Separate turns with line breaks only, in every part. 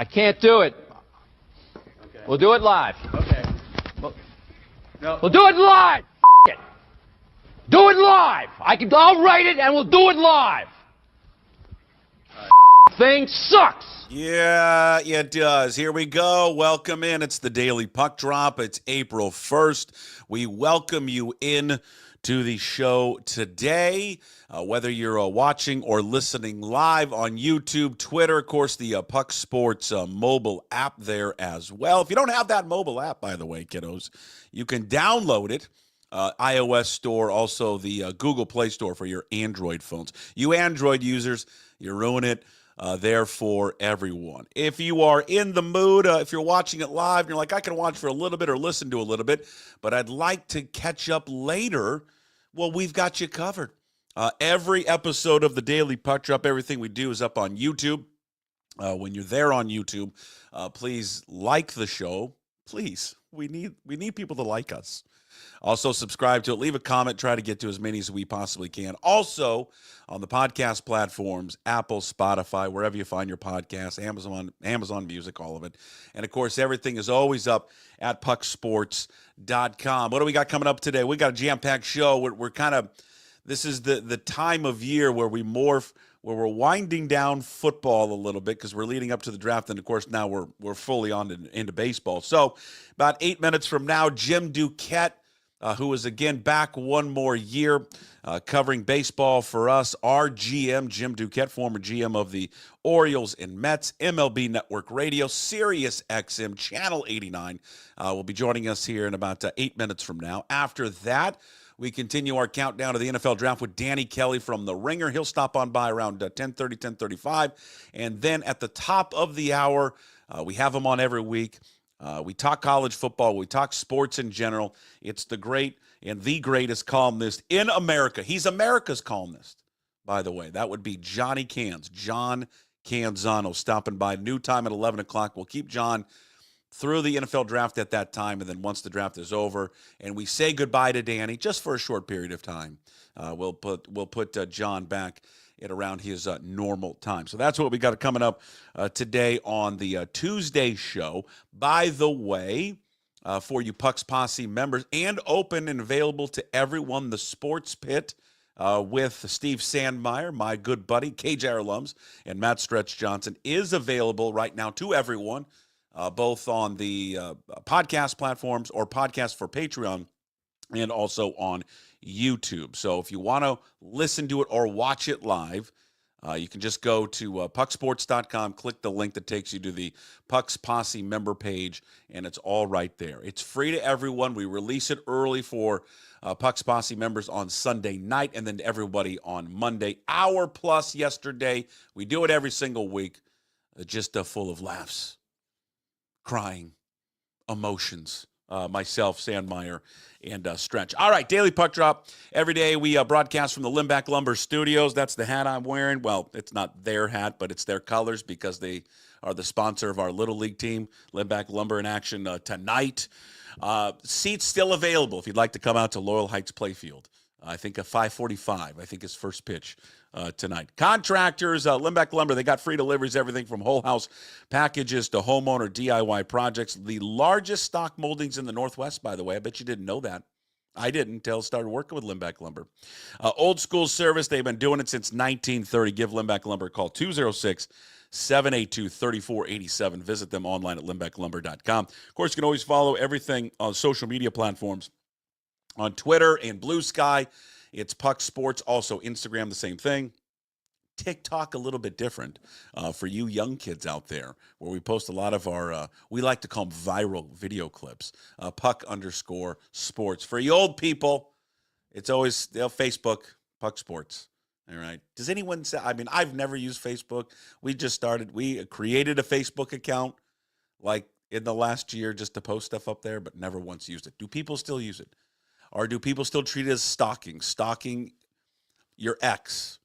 I can't do it. Okay. We'll do it live.
Okay.
We'll do it live. It. Do it live. I'll write it and we'll do it live. Thing sucks.
Yeah, it does. Here we go. Welcome in. It's the Daily Puck Drop. It's April 1st. We welcome you in to the show today. Whether you're watching or listening live on YouTube, Twitter, of course, the Puck Sports mobile app there as well. If you don't have that mobile app, by the way, kiddos, you can download it. iOS store, also the Google Play Store for your Android phones. You Android users, you ruin it. There for everyone. If you are in the mood, if you're watching it live, and you're like, I can watch for a little bit or listen to a little bit, but I'd like to catch up later, well, we've got you covered. Every episode of the Daily Puck Drop, everything we do is up on YouTube. When you're there on YouTube, please like the show. Please, we need people to like us. Also, subscribe to it. Leave a comment. Try to get to as many as we possibly can. Also, on the podcast platforms, Apple, Spotify, wherever you find your podcasts, Amazon Music, all of it. And, of course, everything is always up at pucksports.com. What do we got coming up today? We got a jam-packed show. We're kind of – this is the time of year where we morph – where we're winding down football a little bit because we're leading up to the draft, and, of course, now we're fully on into baseball. So about 8 minutes from now, Jim Duquette, who is, again, back one more year covering baseball for us, our GM, Jim Duquette, former GM of the Orioles and Mets, MLB Network Radio, Sirius XM, Channel 89, will be joining us here in about 8 minutes from now. After that, we continue our countdown to the NFL Draft with Danny Kelly from The Ringer. He'll stop on by around 10:30, 10:35. And then at the top of the hour, we have him on every week. We talk college football. We talk sports in general. It's the great and the greatest columnist in America. He's America's columnist, by the way. That would be John Canzano, stopping by. New time at 11 o'clock. We'll keep John through the NFL draft at that time, and then once the draft is over and we say goodbye to Danny just for a short period of time, we'll put John back at around his normal time. So that's what we got coming up today on the Tuesday show. By the way, for you Pucks Posse members, and open and available to everyone, the Sports Pit with Steve Sandmeyer, my good buddy, KJR alums, and Matt Stretch Johnson is available right now to everyone, both on the podcast platforms or podcast for Patreon and also on YouTube. So if you want to listen to it or watch it live, you can just go to pucksports.com, click the link that takes you to the Pucks Posse member page, and it's all right there. It's free to everyone. We release it early for Pucks Posse members on Sunday night, and then to everybody on Monday. Hour plus yesterday. We do it every single week, just full of laughs, crying, emotions. Myself, Sandmeyer, and Stretch. All right, Daily Puck Drop. Every day we broadcast from the Limback Lumber Studios. That's the hat I'm wearing. Well, it's not their hat, but it's their colors because they are the sponsor of our Little League team, Limback Lumber in action tonight. Seats still available if you'd like to come out to Laurel Heights Playfield. I think at 5:45, I think his first pitch tonight. Contractors, Limback Lumber, they got free deliveries, everything from whole house packages to homeowner DIY projects. The largest stock moldings in the Northwest, by the way. I bet you didn't know that. I didn't until I started working with Limback Lumber. Old school service, they've been doing it since 1930. Give Limback Lumber a call, 206-782-3487. Visit them online at limbacklumber.com. Of course, you can always follow everything on social media platforms. On Twitter and Blue Sky, it's Puck Sports. Also, Instagram, the same thing. TikTok, a little bit different for you young kids out there, where we post a lot of our, we like to call them viral video clips, Puck_sports. For you old people, it's always Facebook, Puck Sports. All right. Does anyone say, I mean, I've never used Facebook. We created a Facebook account like in the last year just to post stuff up there, but never once used it. Do people still use it? Or do people still treat it as stalking your ex,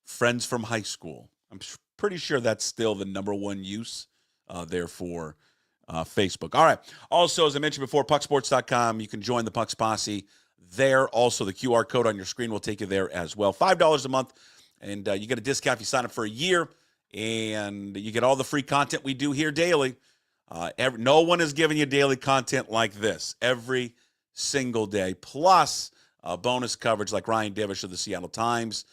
friends from high school? I'm pretty sure that's still the number one use there for Facebook. All right. Also, as I mentioned before, pucksports.com. You can join the Pucks Posse there. Also, the QR code on your screen will take you there as well. $5 a month, and you get a discount if you sign up for a year. and you get all the free content we do here daily. No one is giving you daily content like this every single day, plus bonus coverage like Ryan Divish of the Seattle Times.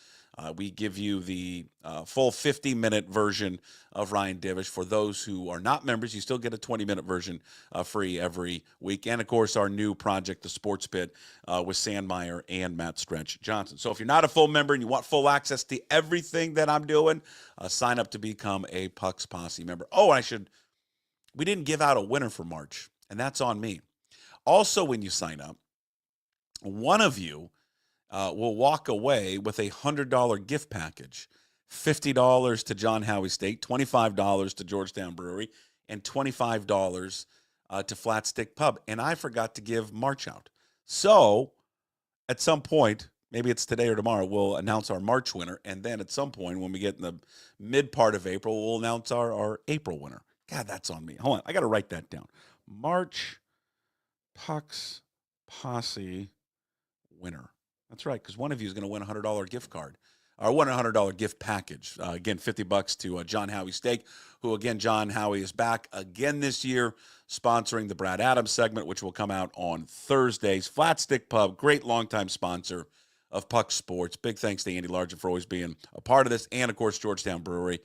We give you the full 50-minute version of Ryan Divish. For those who are not members, you still get a 20-minute version free every week. And, of course, our new project, The Sports Pit, with Sandmeyer and Matt Stretch Johnson. So if you're not a full member and you want full access to everything that I'm doing, sign up to become a Pucks Posse member. Oh, we didn't give out a winner for March, and that's on me. Also, when you sign up, one of you will walk away with a $100 gift package, $50 to John Howie Steak, $25 to Georgetown Brewery, and $25 to Flat Stick Pub. And I forgot to give March out. So at some point, maybe it's today or tomorrow, we'll announce our March winner. And then at some point, when we get in the mid part of April, we'll announce our April winner. God, that's on me. Hold on. I got to write that down. March Pucks Posse winner. That's right, because one of you is going to win a $100 gift card, or win a $100 gift package. Again, $50 to John Howie Steak, who, again, John Howie is back again this year, sponsoring the Brad Adams segment, which will come out on Thursdays. Flat Stick Pub, great longtime sponsor of Puck Sports. Big thanks to Andy Largent for always being a part of this, and, of course, Georgetown Brewery.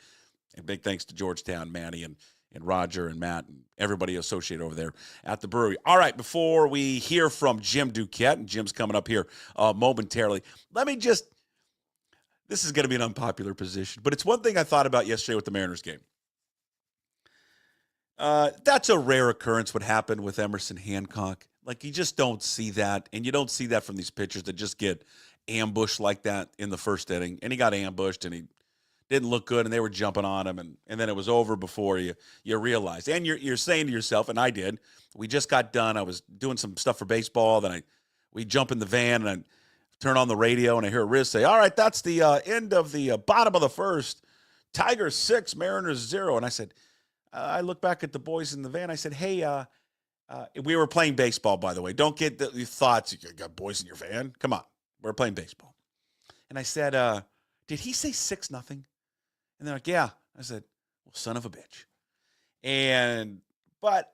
And big thanks to Georgetown, Manny, and Roger and Matt and everybody associated over there at the brewery. All right, before we hear from Jim Duquette, and Jim's coming up here momentarily, this is going to be an unpopular position, but it's one thing I thought about yesterday with the Mariners game. That's a rare occurrence what happened with Emerson Hancock. Like, you just don't see that, and you don't see that from these pitchers that just get ambushed like that in the first inning, and he got ambushed, and he didn't look good, and they were jumping on him, and then it was over before you realized. And you're saying to yourself, and I did, we just got done. I was doing some stuff for baseball. Then we jump in the van, and I turn on the radio, and I hear Riz say, all right, that's the end of the bottom of the first. Tigers 6, Mariners 0. And I said, I look back at the boys in the van. I said, hey, we were playing baseball, by the way. Don't get the thoughts, you got boys in your van. Come on, we're playing baseball. And I said, did he say 6-0? And they're like, yeah. I said, well, son of a bitch. But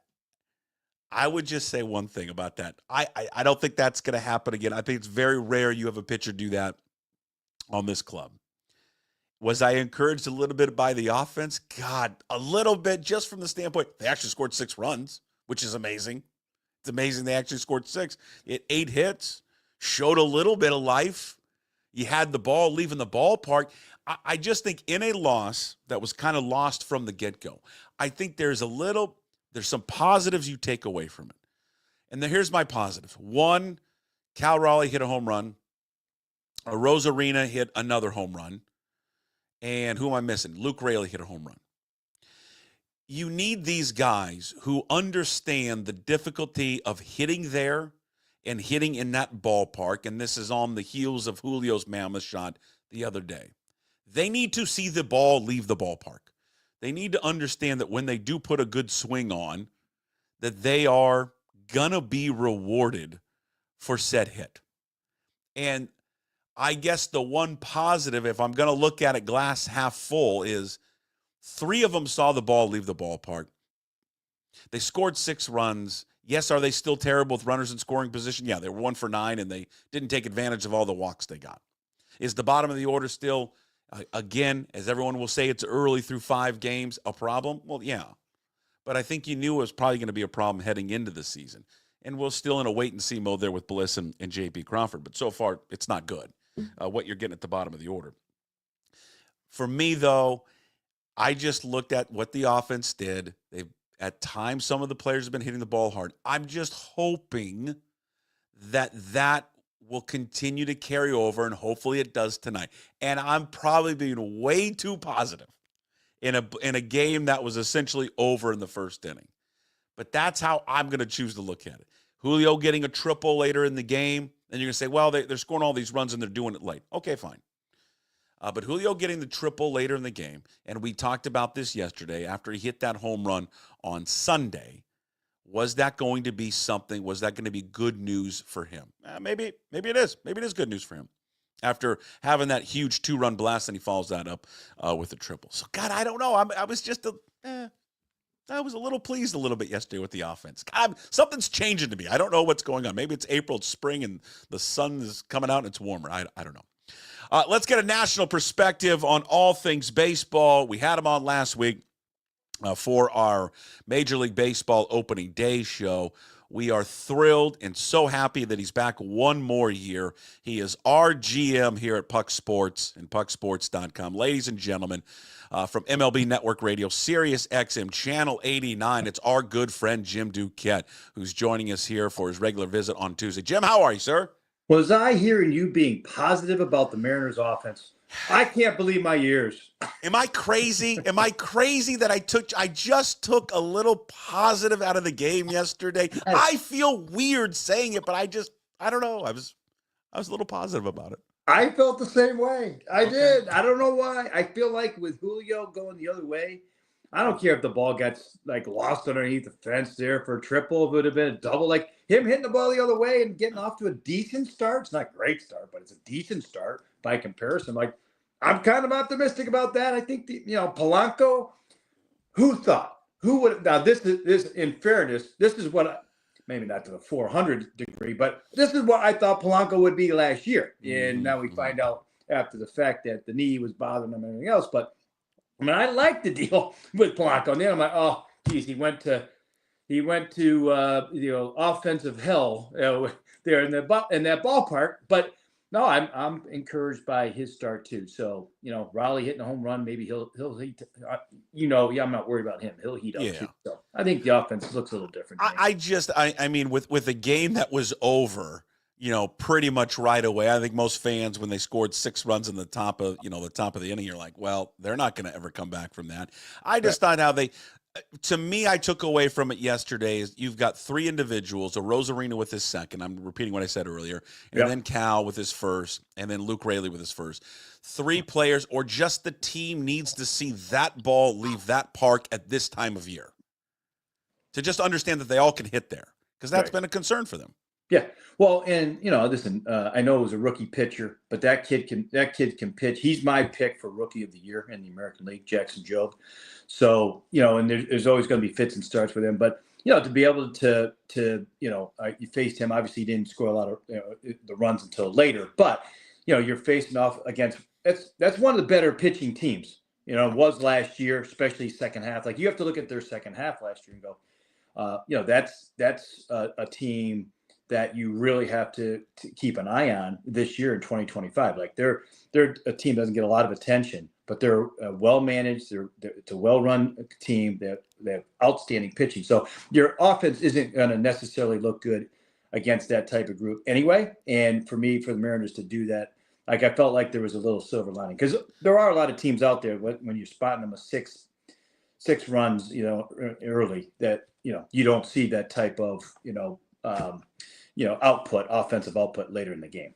I would just say one thing about that. I don't think that's going to happen again. I think it's very rare you have a pitcher do that on this club. Was I encouraged a little bit by the offense? God, a little bit, just from the standpoint, they actually scored 6 runs, which is amazing. It's amazing they actually scored 6. It 8 hits, showed a little bit of life. You had the ball leaving the ballpark. I just think in a loss that was kind of lost from the get-go, I think there's some positives you take away from it. And here's my positives. 1, Cal Raleigh hit a home run. Rosarina hit another home run. And who am I missing? Luke Raley hit a home run. You need these guys who understand the difficulty of hitting there and hitting in that ballpark, and this is on the heels of Julio's mammoth shot the other day. They need to see the ball leave the ballpark. They need to understand that when they do put a good swing on, that they are going to be rewarded for said hit. And I guess the one positive, if I'm going to look at it glass half full, is 3 of them saw the ball leave the ballpark. They scored 6 runs. Yes, are they still terrible with runners in scoring position? Yeah, they were 1 for 9, and they didn't take advantage of all the walks they got. Is the bottom of the order still, again, as everyone will say, it's early through 5 games, a problem? Well, yeah. But I think you knew it was probably going to be a problem heading into the season. And we're still in a wait-and-see mode there with Bliss and J.P. Crawford. But so far, it's not good, what you're getting at the bottom of the order. For me, though, I just looked at what the offense did. At times, some of the players have been hitting the ball hard. I'm just hoping that will continue to carry over, and hopefully it does tonight. And I'm probably being way too positive in a game that was essentially over in the first inning. But that's how I'm going to choose to look at it. Julio getting a triple later in the game, and you're going to say, well, they're scoring all these runs and they're doing it late. Okay, fine. But Julio getting the triple later in the game, and we talked about this yesterday after he hit that home run on Sunday. Was that going to be something? Was that going to be good news for him? Maybe it is. Maybe it is good news for him. after having that huge 2-run blast, and he follows that up with a triple. So, God, I don't know. I was just I was a little pleased a little bit yesterday with the offense. God, something's changing to me. I don't know what's going on. Maybe it's April, it's spring, and the sun is coming out and it's warmer. I don't know. Let's get a national perspective on all things baseball. We had him on last week for our Major League Baseball opening day show. We are thrilled and so happy that he's back one more year. He is our GM here at Puck Sports and pucksports.com. Ladies and gentlemen, from MLB Network Radio, Sirius XM, Channel 89, it's our good friend Jim Duquette, who's joining us here for his regular visit on Tuesday. Jim, how are you, sir?
Was I hearing you being positive about the Mariners' offense? I can't believe my ears.
Am I crazy? Am I crazy that I just took a little positive out of the game yesterday? I feel weird saying it, but I don't know. I was a little positive about it.
I felt the same way. I did. I don't know why. I feel like with Julio going the other way, I don't care if the ball gets like lost underneath the fence there for a triple. If it would have been a double, like him hitting the ball the other way and getting off to a decent start. It's not a great start, but it's a decent start by comparison. Like, I'm kind of optimistic about that. I think Polanco. Who thought? Who would? Now this in fairness, this is what maybe not to the 400 degree, but this is what I thought Polanco would be last year. And now we find out after the fact that the knee was bothering him and everything else. But I mean, I like the deal with Polanco. And then I'm like, oh, geez, he went to offensive hell there in that ballpark. But no, I'm encouraged by his start too. So Raleigh hitting a home run, maybe he'll heat. I'm not worried about him. He'll heat up too. So I think the offense looks a little different.
I mean, with a game that was over, pretty much right away. I think most fans, when they scored 6 runs in the top of the inning, you're like, well, they're not going to ever come back from that. I just thought to me, I took away from it yesterday is you've got 3 individuals, a Rosarina with his second. I'm repeating what I said earlier. And then Cal with his first, and then Luke Raley with his first. 3 players, or just the team needs to see that ball leave that park at this time of year to just understand that they all can hit there, because that's been a concern for them.
Yeah. Well, and listen, I know it was a rookie pitcher, but that kid can pitch. He's my pick for Rookie of the Year in the American League, Jackson Jobe. So, and there's always going to be fits and starts with him, but to be able to you faced him. Obviously, he didn't score a lot of the runs until later, but you're facing off against that's one of the better pitching teams. It was last year, especially second half. Like, you have to look at their second half last year and go, that's a team that you really have to keep an eye on this year in 2025. Like, they're a team that doesn't get a lot of attention, but they're well managed. It's a well-run team. They have outstanding pitching. So your offense isn't going to necessarily look good against that type of group anyway. And for the Mariners to do that, like, I felt like there was a little silver lining, because there are a lot of teams out there when you're spotting them with six runs, early, that you don't see that type of offensive output later in the game.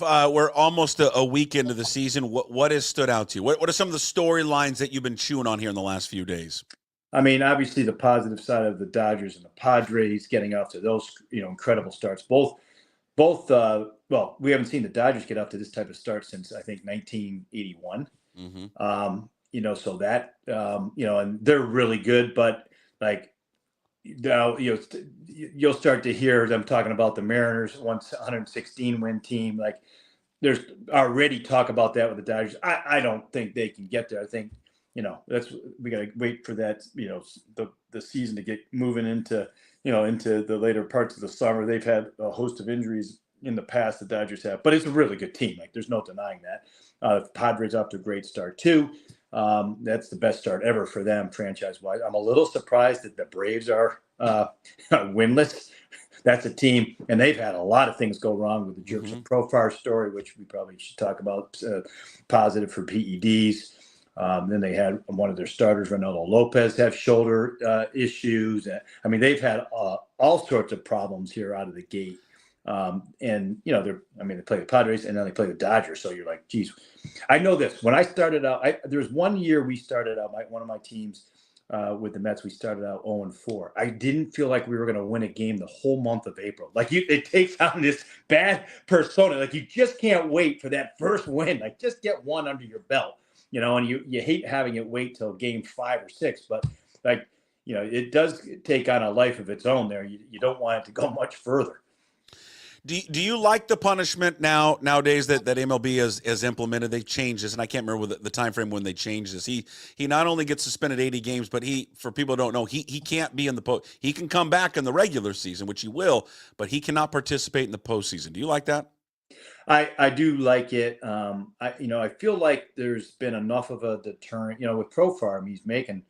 We're almost a week into the season. What has stood out to you? What are some of the storylines that you've been chewing on here in the last few days?
I mean, obviously the positive side of the Dodgers and the Padres getting off to those incredible starts. Both. Well, we haven't seen the Dodgers get off to this type of start since, I think, 1981. So that and they're really good, but like, now you'll start to hear them talking about the Mariners, 116 win team. Like, there's already talk about that with the Dodgers. I don't think they can get there. I think we got to wait for that the season to get moving into the later parts of the summer. They've had a host of injuries in the past, the Dodgers have, but it's a really good team. Like, there's no denying that. Padres off to a great start too. That's the best start ever for them franchise-wise. I'm a little surprised that the Braves are winless. That's a team, and they've had a lot of things go wrong with the Jurickson Profar story, which we probably should talk about. Positive for PEDs. Then they had one of their starters, Ronaldo Lopez, have shoulder issues. I mean, they've had all sorts of problems here out of the gate. They play the Padres and then they play the Dodgers. So you're like, geez, I know this. When I started out, there was one year we started out, one of my teams with the Mets. We started out 0-4. I didn't feel like we were going to win a game the whole month of April. Like it takes on this bad persona. Like you just can't wait for that first win. Like just get one under your belt, and you hate having it wait till game 5 or 6. But like, it does take on a life of its own there. You don't want it to go much further.
Do you like the punishment nowadays that MLB has implemented? They've changed this, and I can't remember the time frame when they changed this. He not only gets suspended 80 games, but for people who don't know, he can't be in the he can come back in the regular season, which he will, but he cannot participate in the postseason. Do you like that?
I do like it. I feel like there's been enough of a deterrent. With Pro Farm, he's making,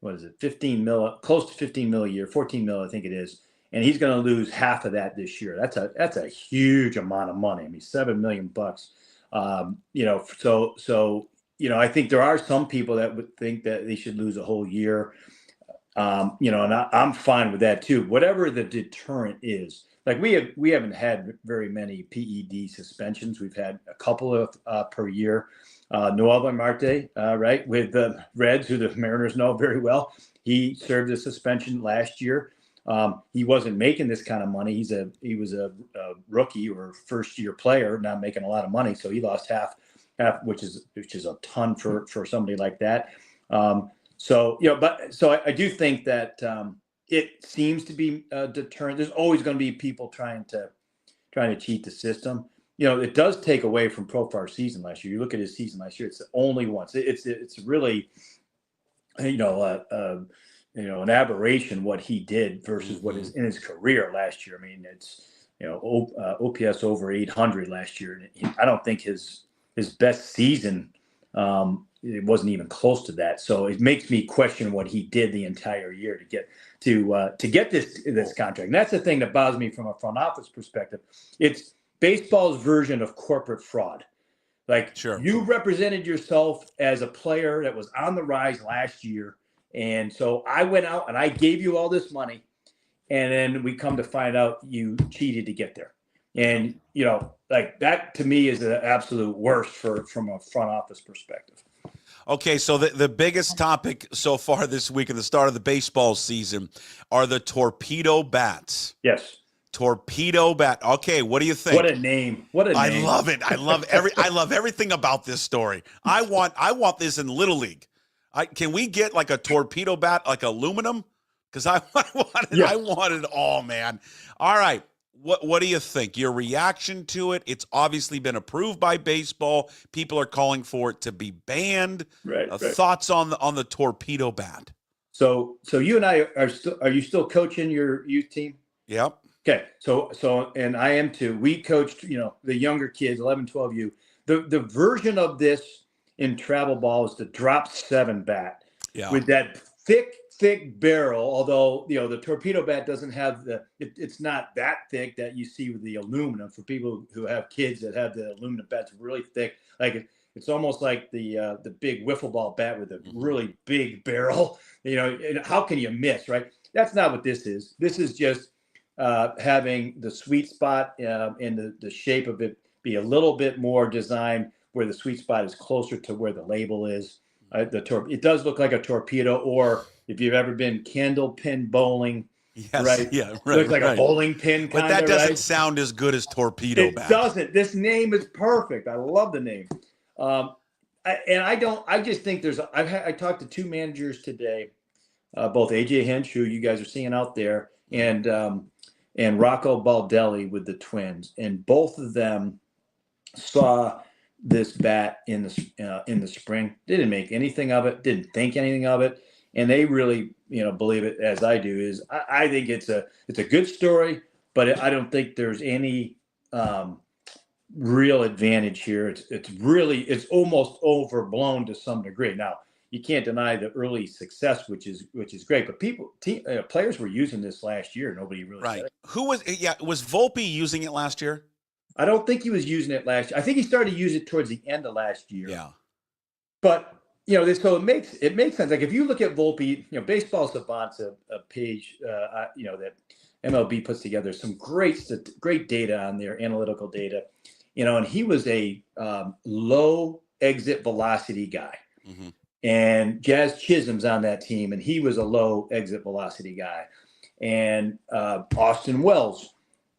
what is it, 15 mil, close to 15 mil a year, 14 mil, I think it is. And he's going to lose half of that this year. That's a huge amount of money. I mean, $7 million bucks. So I think there are some people that would think that they should lose a whole year. And I'm fine with that too. Whatever the deterrent is, like we haven't had very many PED suspensions. We've had a couple of per year. Noel Marte, right, with the Reds, who the Mariners know very well. He served a suspension last year. He wasn't making this kind of money. He was a rookie or first year player, not making a lot of money. So he lost half, which is a ton for somebody like that. So I do think that it seems to be a deterrent. There's always going to be people trying to cheat the system. It does take away from Profar's season last year. You look at his season last year; it's only once. It's really, an aberration what he did versus what is in his career last year. I mean, it's OPS over 800 last year. I don't think his best season it wasn't even close to that. So it makes me question what he did the entire year to get this contract. And that's the thing that bothers me from a front office perspective. It's baseball's version of corporate fraud. Like, sure, you represented yourself as a player that was on the rise last year. And so I went out and I gave you all this money, and then we come to find out you cheated to get there. And, like that to me is the absolute worst from a front office perspective.
Okay, so the biggest topic so far this week at the start of the baseball season are the torpedo bats.
Yes.
Torpedo bat. Okay, what do you think?
What a name. I
love it. I love everything about this story. I want this in Little League. Can we get like a torpedo bat, like aluminum? Because I want it all, man. All right. What do you think? Your reaction to it? It's obviously been approved by baseball. People are calling for it to be banned.
Right.
Thoughts on the torpedo bat?
So you and I are you still coaching your youth team?
Yep.
Okay. So and I am too. We coached, the younger kids, 11, 12U. The version of this in travel ball is the drop 7 bat with that thick barrel. Although the torpedo bat doesn't have it's not that thick that you see with the aluminum. For people who have kids that have the aluminum bats really thick, like it's almost like the big wiffle ball bat with a really big barrel. And how can you miss, right? That's not what this is. This is just having the sweet spot and the shape of it be a little bit more designed where the sweet spot is closer to where the label is. It does look like a torpedo, or if you've ever been candle pin bowling, right? Yeah, right. It looks like a bowling pin,
but that doesn't sound as good as torpedo bat.
It doesn't. This name is perfect. I love the name. I just think I talked to 2 managers today, both AJ Hinch, who you guys are seeing out there, and Rocco Baldelli with the Twins, and both of them saw this bat in the spring. They didn't make anything of it, didn't think anything of it, and they really believe it as I do. Is I think it's a good story, but I don't think there's any real advantage here. It's almost overblown to some degree. Now you can't deny the early success, which is great, but players were using this last year. Nobody really said it.
Who was Volpe using it last year?
I don't think he was using it last year. I think he started to use it towards the end of last year.
Yeah.
But, so it makes sense. Like if you look at Volpe, Baseball Savant's a page, that MLB puts together some great data on there, analytical data, and he was a low exit velocity guy. Mm-hmm. and Jazz Chisholm's on that team, and he was a low exit velocity guy. And Austin Wells,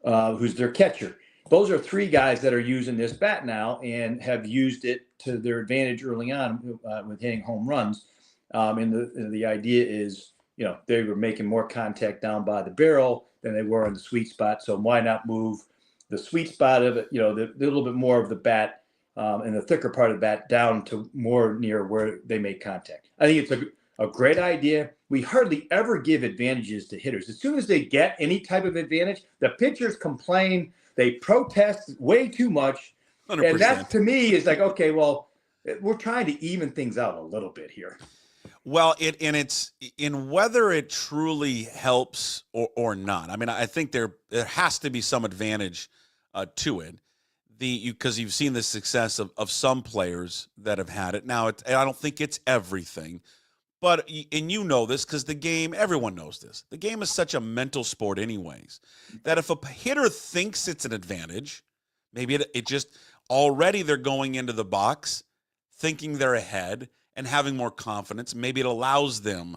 who's their catcher. Those are three guys that are using this bat now and have used it to their advantage early on with hitting home runs. And the idea is, they were making more contact down by the barrel than they were in the sweet spot. So why not move the sweet spot of it, the little bit more of the bat and the thicker part of the bat down to more near where they make contact. I think it's a great idea. We hardly ever give advantages to hitters. As soon as they get any type of advantage, the pitchers complain, they protest way too much. 100%. And that to me is like, okay, well, we're trying to even things out a little bit here.
Well, it's in whether it truly helps or not. I mean, I think there has to be some advantage to it. Because you've seen the success of some players that have had it. Now, I don't think it's everything, but this because the game, everyone knows this. The game is such a mental sport anyways, that if a hitter thinks it's an advantage, maybe it just already they're going into the box thinking they're ahead and having more confidence. Maybe it allows them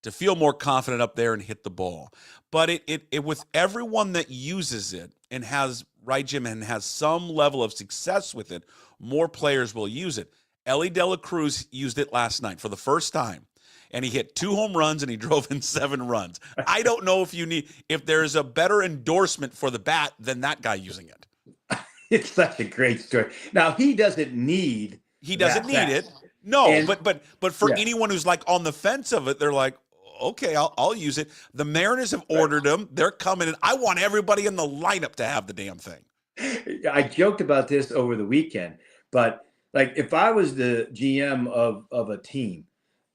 to feel more confident up there and hit the ball. But it with everyone that uses it and has, right, Jim, and has some level of success with it, more players will use it. Ellie De La Cruz used it last night for the first time, and he hit 2 home runs and he drove in 7 runs. I don't know if there's a better endorsement for the bat than that guy using it.
It's such a great story. Now, he doesn't need
it. No, but for anyone who's like on the fence of it, they're like, okay, I'll use it. The Mariners have ordered them. They're coming in. I want everybody in the lineup to have the damn thing.
I joked about this over the weekend, but like if I was the GM of a team,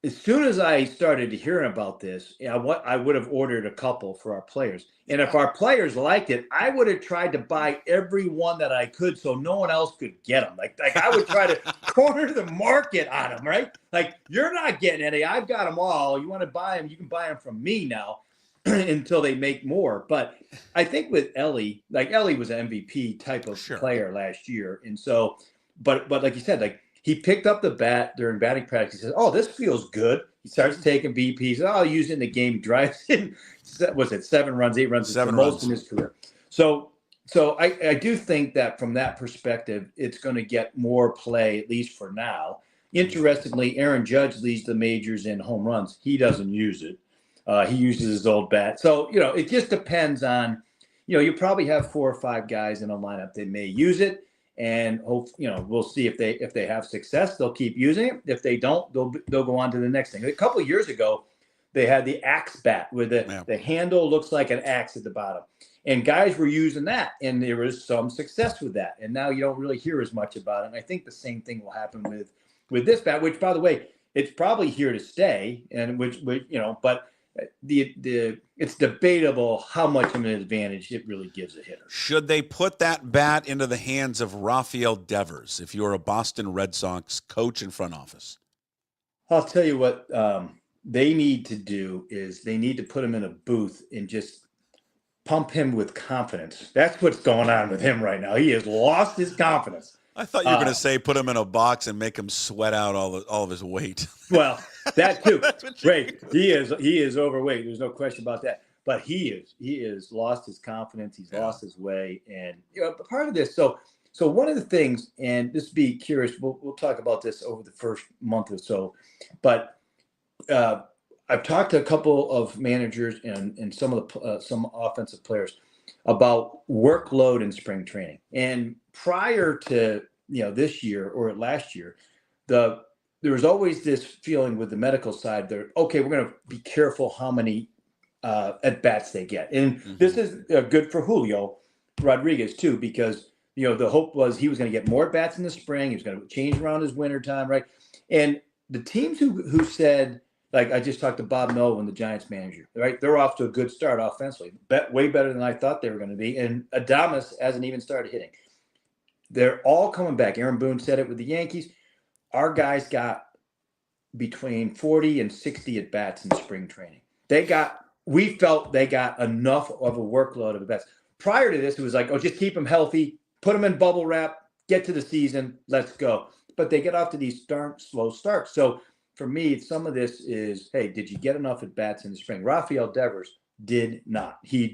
as soon as I started hearing about this, I would have ordered a couple for our players. And if our players liked it, I would have tried to buy every one that I could so no one else could get them. Like I would try to corner the market on them, right? Like, you're not getting any. I've got them all. You want to buy them, you can buy them from me now until they make more. But I think with Ellie, like Ellie was an MVP type of player last year. And so, but like you said, like, he picked up the bat during batting practice. He says, "Oh, this feels good." He starts taking BPs. "Oh, I'll use it in the game." Drives in, was it 7 runs, 8 runs?
7
runs.
Most
in his career. So I do think that from that perspective, it's going to get more play, at least for now. Interestingly, Aaron Judge leads the majors in home runs. He doesn't use it. He uses his old bat. So, it just depends on, you probably have 4 or 5 guys in a lineup that may use it. And hope we'll see if they have success, they'll keep using it. If they don't, they'll go on to the next thing. A couple of years ago, they had the axe bat where the handle looks like an axe at the bottom, and guys were using that, and there was some success with that. And now you don't really hear as much about it. And I think the same thing will happen with this bat, which, by the way, it's probably here to stay, and which but it's debatable how much of an advantage it really gives a hitter.
Should they put that bat into the hands of Rafael Devers if you're a Boston Red Sox coach and front office?
I'll tell you what they need to do is they need to put him in a booth and just pump him with confidence. That's what's going on with him right now. He has lost his confidence.
I thought you were going to say put him in a box and make him sweat out all of his weight.
Well, that too. Right. He is overweight. There's no question about that. But he is lost his confidence. He's lost his way. And part of this. So one of the things, and just be curious, we'll talk about this over the first month or so. But I've talked to a couple of managers and some of the some offensive players about workload in spring training. And prior to this year or last year, there was always this feeling with the medical side that, okay, we're going to be careful how many at bats they get. And this is good for Julio Rodriguez too, because the hope was he was going to get more bats in the spring. He was going to change around his winter time, right? And the teams who said, like I just talked to Bob Melvin, the Giants manager, right? They're off to a good start offensively, way better than I thought they were going to be. And Adames hasn't even started hitting. They're all coming back. Aaron Boone said it with the Yankees. Our guys got between 40 and 60 at bats in spring training. We felt they got enough of a workload of at bats. Prior to this, it was like, just keep them healthy, put them in bubble wrap, get to the season, let's go. But they get off to these darn slow starts. So for me, some of this is, hey, did you get enough at bats in the spring? Rafael Devers did not. He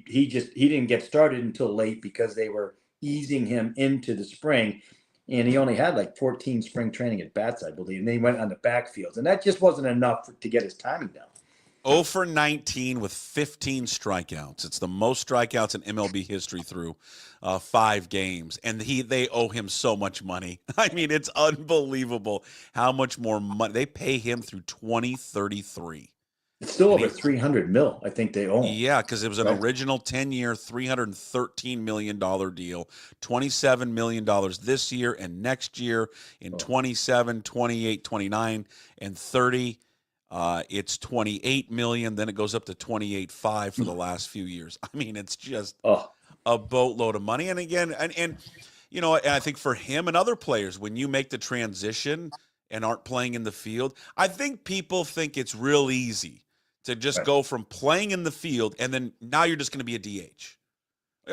didn't get started until late because they were easing him into the spring, and he only had like 14 spring training at bats, I believe. And then he went on the backfields, and that just wasn't enough to get his timing down.
0 for 19 with 15 strikeouts. It's the most strikeouts in MLB history through 5 games. And they owe him so much money. I mean, it's unbelievable how much more money. They pay him through 2033.
It's still over $300 million, I think they own.
Yeah, because it was an original 10-year, $313 million deal, $27 million this year and next year in 27, 28, 29, and 30. It's $28 million. Then it goes up to $28.5 for the last few years. I mean, it's just a boatload of money. And again, and you know, and I think for him and other players, when you make the transition and aren't playing in the field, I think people think it's real easy to just go from playing in the field and then now you're just going to be a DH.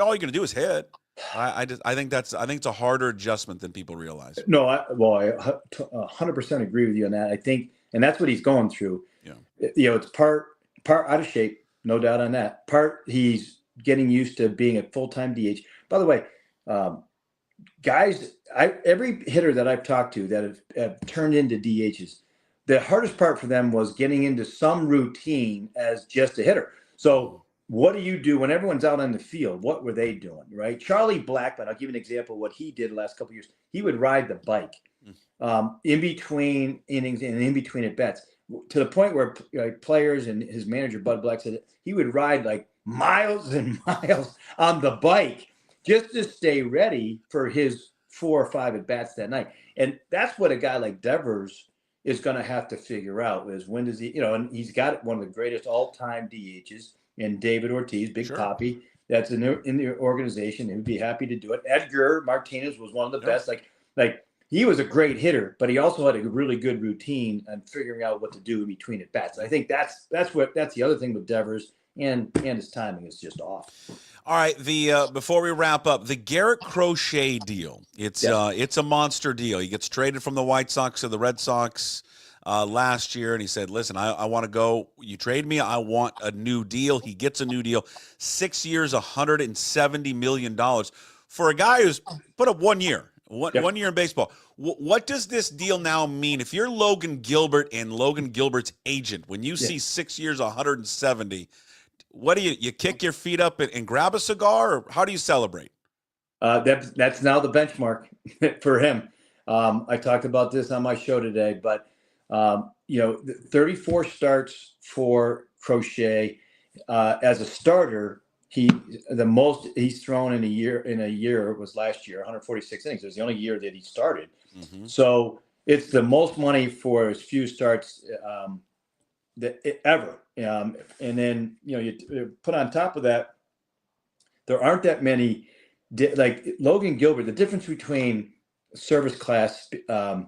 All you're going to do is hit. I think it's a harder adjustment than people realize.
No, I 100% agree with you on that. I think, and that's what he's going through.
Yeah.
You know, it's part out of shape, no doubt on that. Part he's getting used to being a full-time DH. By the way, guys, every hitter that I've talked to that have turned into DHs, the hardest part for them was getting into some routine as just a hitter. So what do you do when everyone's out on the field? What were they doing, right? Charlie Blackmon, I'll give you an example of what he did the last couple of years. He would ride the bike in between innings and in between at bats, to the point where players and his manager, Bud Black, said he would ride like miles and miles on the bike just to stay ready for his 4 or 5 at bats that night. And that's what a guy like Devers is going to have to figure out, is when does he, you know, and he's got one of the greatest all-time DHs in David Ortiz, Big Papi, that's in the organization. He would be happy to do it. Edgar Martinez was one of the best. Like he was a great hitter, but he also had a really good routine on figuring out what to do in between at bats. I think that's the other thing with Devers, and his timing is just off.
All right, before we wrap up, the Garrett Crochet deal. It's a monster deal. He gets traded from the White Sox to the Red Sox last year, and he said, listen, I want to go. You trade me, I want a new deal. He gets a new deal. 6 years, $170 million for a guy who's put up 1 year. One year in baseball. What does this deal now mean? If you're Logan Gilbert and Logan Gilbert's agent, when you see 6 years, 170, what do you kick your feet up and grab a cigar, or how do you celebrate?
That's now the benchmark for him. I talked about this on my show today, but 34 starts for Crochet as a starter. The most he's thrown in a year was last year, 146 innings. It was the only year that he started. Mm-hmm. So it's the most money for as few starts ever. And then, you put on top of that, there aren't that many, like Logan Gilbert. The difference between service class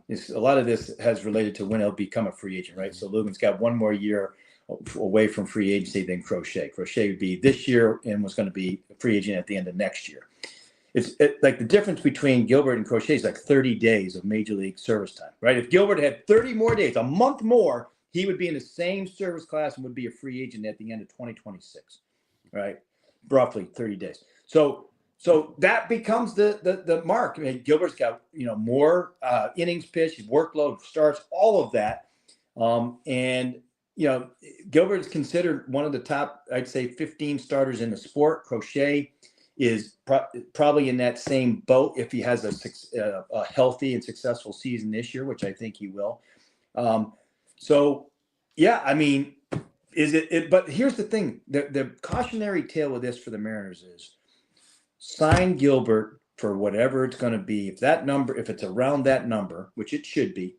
is a lot of this has related to when he'll become a free agent, right? So Logan's got 1 more year away from free agency than Crochet. Crochet would be this year and was going to be a free agent at the end of next year. It's like the difference between Gilbert and Crochet is like 30 days of major league service time, right? If Gilbert had 30 more days, a month more, he would be in the same service class and would be a free agent at the end of 2026, right? Roughly 30 days. So that becomes the mark. I mean, Gilbert's got more innings pitched, workload, starts, all of that, and Gilbert's considered one of the top, I'd say, 15 starters in the sport. Crochet is probably in that same boat if he has a healthy and successful season this year, which I think he will. So, yeah, I mean, is it? But here's the thing: the cautionary tale with this for the Mariners is sign Gilbert for whatever it's going to be. If it's around that number, which it should be,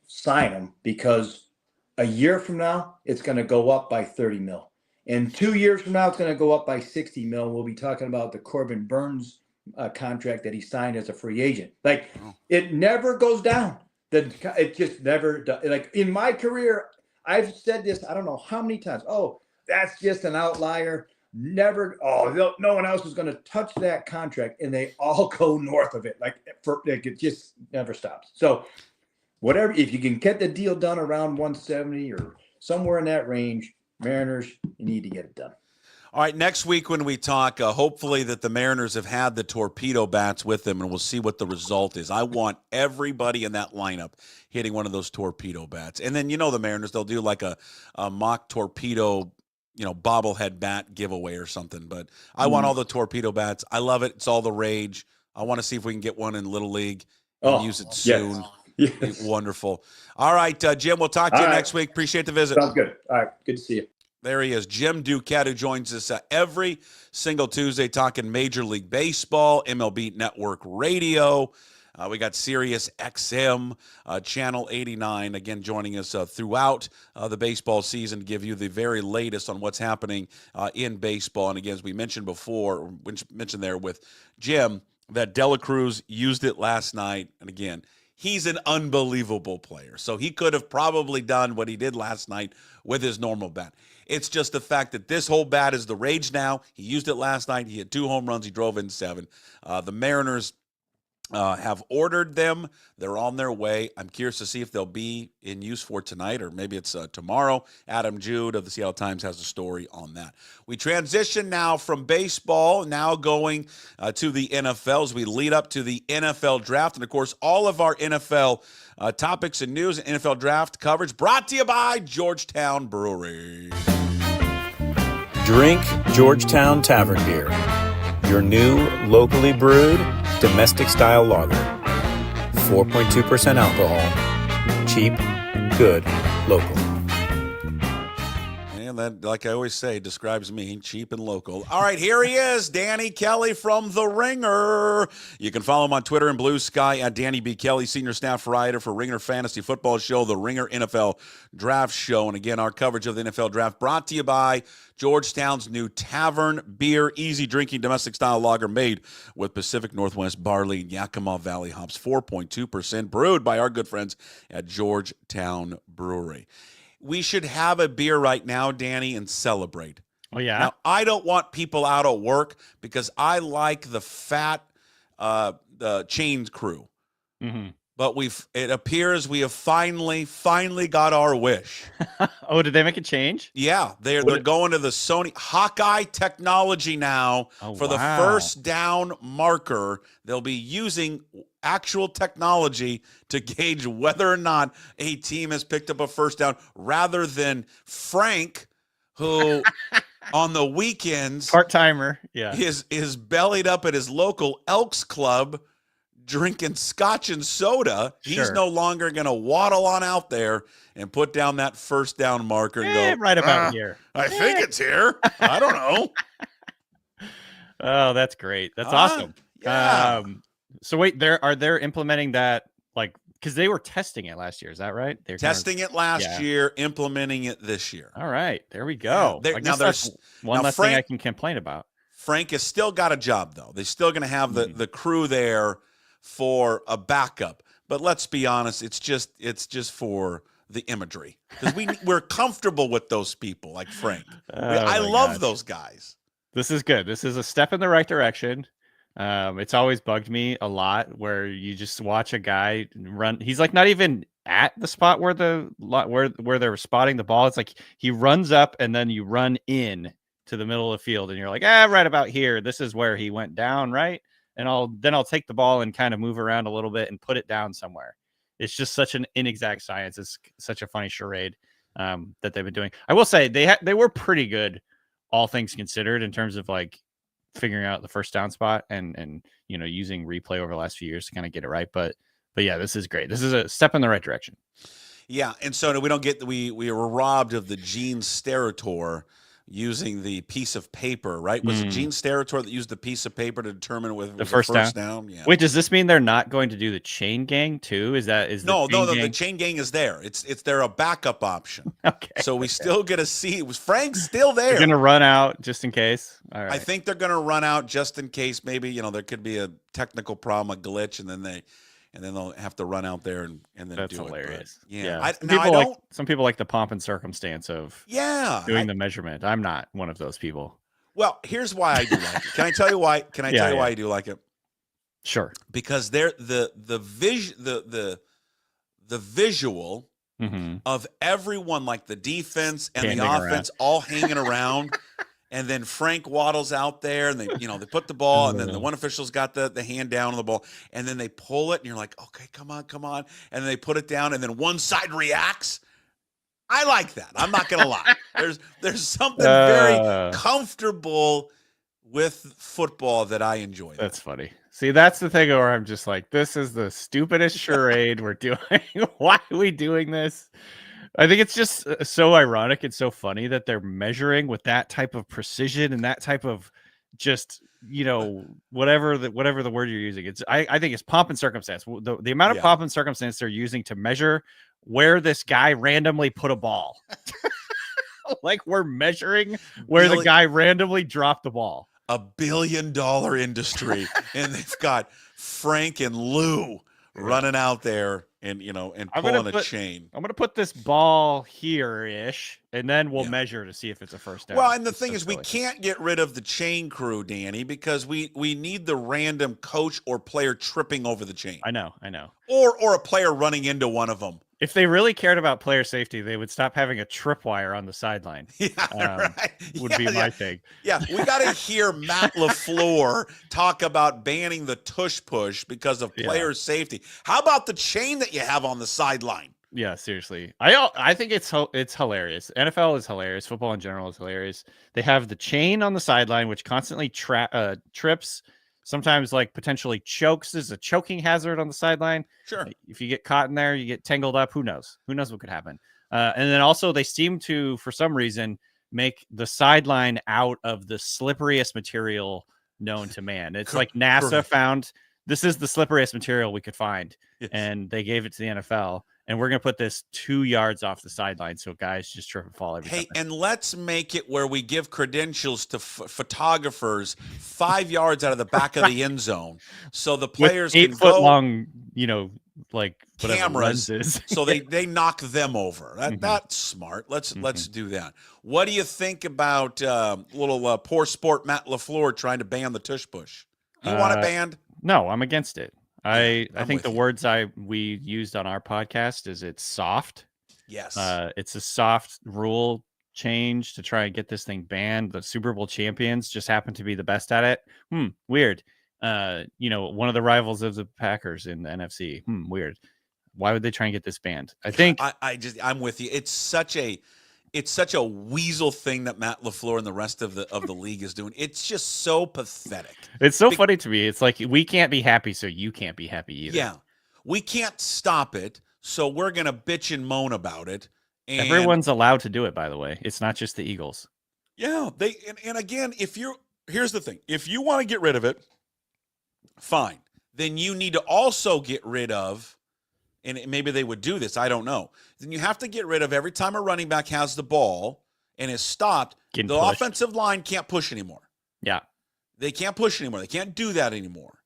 sign him, because a year from now it's going to go up by 30 mil, and 2 years from now it's going to go up by 60 mil. We'll be talking about the Corbin Burns contract that he signed as a free agent. Like, it never goes down. It just never does. Like, in my career, I've said this, I don't know how many times. Oh, that's just an outlier. Never. Oh, no one else is going to touch that contract, and they all go north of it. Like, it just never stops. So whatever, if you can get the deal done around 170 or somewhere in that range, Mariners, you need to get it done.
All right, next week when we talk, hopefully that the Mariners have had the torpedo bats with them, and we'll see what the result is. I want everybody in that lineup hitting one of those torpedo bats. And then, the Mariners, they'll do like a mock torpedo, bobblehead bat giveaway or something. But I want all the torpedo bats. I love it. It's all the rage. I want to see if we can get one in Little League and use it soon. Yes. Wonderful. All right, Jim, we'll talk to you next week. Appreciate the visit.
Sounds good. All right, good to see you.
There he is, Jim Duquette, who joins us every single Tuesday talking Major League Baseball, MLB Network Radio. We got Sirius XM, Channel 89, again, joining us throughout the baseball season to give you the very latest on what's happening in baseball. And again, as we mentioned before, mentioned there with Jim, that Dela Cruz used it last night. And again, he's an unbelievable player. So he could have probably done what he did last night with his normal bat. It's just the fact that this whole bat is the rage now. He used it last night. He had 2 home runs. He drove in 7. The Mariners have ordered them. They're on their way. I'm curious to see if they'll be in use for tonight, or maybe it's tomorrow. Adam Jude of the Seattle Times has a story on that. We transition now from baseball, now going to the NFL as we lead up to the NFL draft. And, of course, all of our NFL topics and news and NFL draft coverage brought to you by Georgetown Brewery.
Drink Georgetown Tavern Beer, your new locally brewed domestic-style lager. 4.2% alcohol. Cheap, good, local.
And that, like I always say, describes me, cheap and local. All right, here he is, Danny Kelly from The Ringer. You can follow him on Twitter and Blue Sky at Danny B. Kelly, senior staff writer for Ringer Fantasy Football Show, The Ringer NFL Draft Show. And again, our coverage of the NFL Draft brought to you by Georgetown's new Tavern Beer, easy drinking domestic style lager made with Pacific Northwest barley and Yakima Valley hops, 4.2%, brewed by our good friends at Georgetown Brewery. We should have a beer right now, Danny, and celebrate.
Oh, yeah?
Now, I don't want people out of work because I like the fat the chain crew.
Mm-hmm.
But it appears we have finally got our wish.
Oh, did they make a change?
Yeah, they're going to the Sony Hawkeye technology now for the first down marker. They'll be using actual technology to gauge whether or not a team has picked up a first down, rather than Frank, who on the weekends
part-timer,
is bellied up at his local Elks Club drinking scotch and soda.
Sure.
He's no longer going to waddle on out there and put down that first down marker and go,
right about here.
I think it's here. I don't know.
Oh, that's great. That's awesome.
Yeah.
So wait, they're implementing that, like, because they were testing it last year. Is that right? They're
testing it last year, implementing it this year.
All right, there we go.
Yeah, there's
one less thing I can complain about.
Frank has still got a job, though. They're still going to have the crew there for a backup. But let's be honest, it's just for the imagery, because we're comfortable with those people like Frank. I love those guys.
This is good. This is a step in the right direction. It's always bugged me a lot where you just watch a guy run. He's like not even at the spot where where they're spotting the ball. It's like he runs up and then you run in to the middle of the field and you're like, right about here. This is where he went down, right? And I'll take the ball and kind of move around a little bit and put it down somewhere. It's just such an inexact science. It's such a funny charade that they've been doing. I will say they were pretty good, all things considered, in terms of like figuring out the first down spot and using replay over the last few years to kind of get it right. But yeah, this is great. This is a step in the right direction.
Yeah, and so we don't get we were robbed of the Gene Steratore using the piece of paper, right? Was it Gene Steratore that used the piece of paper to determine whether it was the first down? Yeah.
Wait, does this mean they're not going to do the chain gang too?
No, the chain gang is there. It's they're a backup option.
Okay.
So we still get to see. Was Frank's still there?
They're gonna run out just in case. All right.
I think they're gonna run out just in case. Maybe there could be a technical problem, a glitch, and then they'll have to run out there and then
that's
do
hilarious.
It. But, yeah.
Some people like the pomp and circumstance of doing the measurement. I'm not one of those people.
Well, here's why I do like it. Can I tell you why? Can I tell you why I do like it?
Sure.
Because they're the vision, the visual of everyone, like the defense and the offense, all hanging around. And then Frank waddles out there, and they put the ball, and then the one official's got the hand down on the ball, and then they pull it, and you're like, okay, come on. And then they put it down, and then one side reacts. I like that. I'm not gonna lie. There's something very comfortable with football that I enjoy.
That's funny. See, that's the thing where I'm just like, this is the stupidest charade we're doing. Why are we doing this? I think it's just so ironic and so funny that they're measuring with that type of precision and that type of just, whatever the word you're using. I think it's pomp and circumstance. The amount of pomp and circumstance they're using to measure where this guy randomly put a ball. Like we're measuring where the guy randomly dropped the ball.
$1 billion industry, and they've got Frank and Lou running out there and pulling a chain.
I'm gonna put this ball here-ish, and then we'll measure to see if it's a first down.
Well, and the thing is, we can't get rid of the chain crew, Danny, because we need the random coach or player tripping over the chain.
I know.
Or a player running into one of them.
If they really cared about player safety, they would stop having a tripwire on the sideline.
Right.
Would be my thing.
Yeah, we got to hear Matt LaFleur talk about banning the tush push because of player safety. How about the chain that you have on the sideline?
Yeah, seriously. I think it's hilarious. NFL is hilarious. Football in general is hilarious. They have the chain on the sideline, which constantly trips. Sometimes potentially chokes, is a choking hazard on the sideline.
Sure.
If you get caught in there, you get tangled up. Who knows? Who knows what could happen? And then also they seem to, for some reason, make the sideline out of the slipperiest material known to man. It's like NASA found this is the slipperiest material we could find. Yes. And they gave it to the NFL. And we're going to put this 2 yards off the sideline so guys just trip and fall every time.
And let's make it where we give credentials to photographers 5 yards out of the back of the end zone so the players
with 8
can
foot
go
long,
cameras
lenses.
So they knock them over. That's smart. Let's do that. What do you think about little poor sport Matt LaFleur trying to ban the tush push? You want it banned?
No, I'm against it. I think the
you.
words we used on our podcast is it's soft.
Yes.
It's a soft rule change to try and get this thing banned. The Super Bowl champions just happen to be the best at it. Weird. One of the rivals of the Packers in the NFC. Weird. Why would they try and get this banned? I think
I'm with you. It's such a weasel thing that Matt LaFleur and the rest of the league is doing. It's just so pathetic.
It's so funny to me. It's like we can't be happy, so you can't be happy either.
Yeah. We can't stop it, so we're going to bitch and moan about it. And
everyone's allowed to do it, by the way. It's not just the Eagles.
Yeah. And again, here's the thing. If you want to get rid of it, fine. Then you need to also get rid of, and maybe they would do this, I don't know. Then you have to get rid of every time a running back has the ball and is stopped, the offensive line can't push anymore.
Yeah.
They can't push anymore. They can't do that anymore.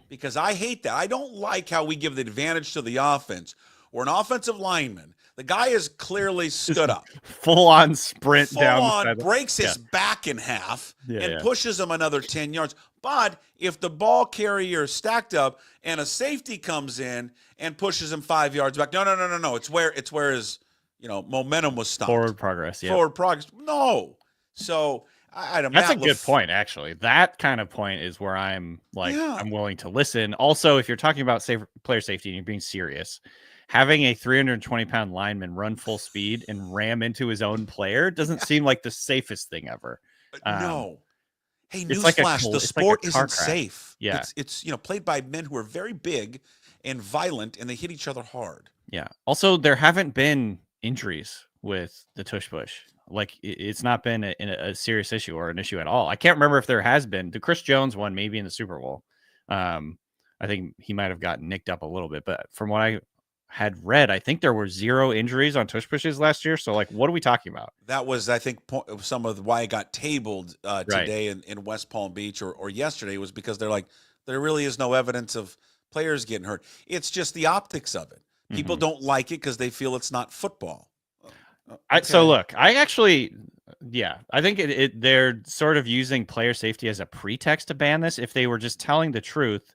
Because I hate that. I don't like how we give the advantage to the offense or an offensive lineman. The guy is clearly stood up.
Full-on sprint down.
Breaks his back in half and pushes him another 10 yards. But if the ball carrier is stacked up and a safety comes in and pushes him 5 yards back, no. It's where his momentum was stopped.
Forward progress. Yeah.
Forward progress. No. So
that's a good point, actually. That kind of point is where I'm I'm willing to listen. Also, if you're talking about player safety and you're being serious, having a 320-pound lineman run full speed and ram into his own player doesn't seem like the safest thing ever.
No. Hey, newsflash, the sport isn't safe.
Yeah.
It's played by men who are very big and violent, and they hit each other hard.
Yeah. Also, there haven't been injuries with the tush push. It's not been a serious issue or an issue at all. I can't remember if there has been. The Chris Jones one, maybe in the Super Bowl. I think he might have gotten nicked up a little bit, but from what I had read, I think there were 0 injuries on tush pushes last year. So, what are we talking about?
That was, I think, some of why it got tabled today in West Palm Beach or yesterday was because they're like, there really is no evidence of players getting hurt. It's just the optics of it. People don't like it because they feel it's not football. Okay.
So look, I actually, I think they're sort of using player safety as a pretext to ban this. If they were just telling the truth,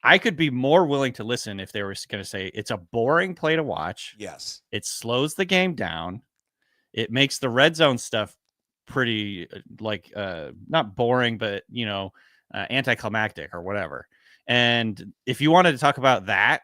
I could be more willing to listen if they were going to say it's a boring play to watch.
Yes.
It slows the game down. It makes the red zone stuff pretty not boring, but anticlimactic or whatever. And if you wanted to talk about that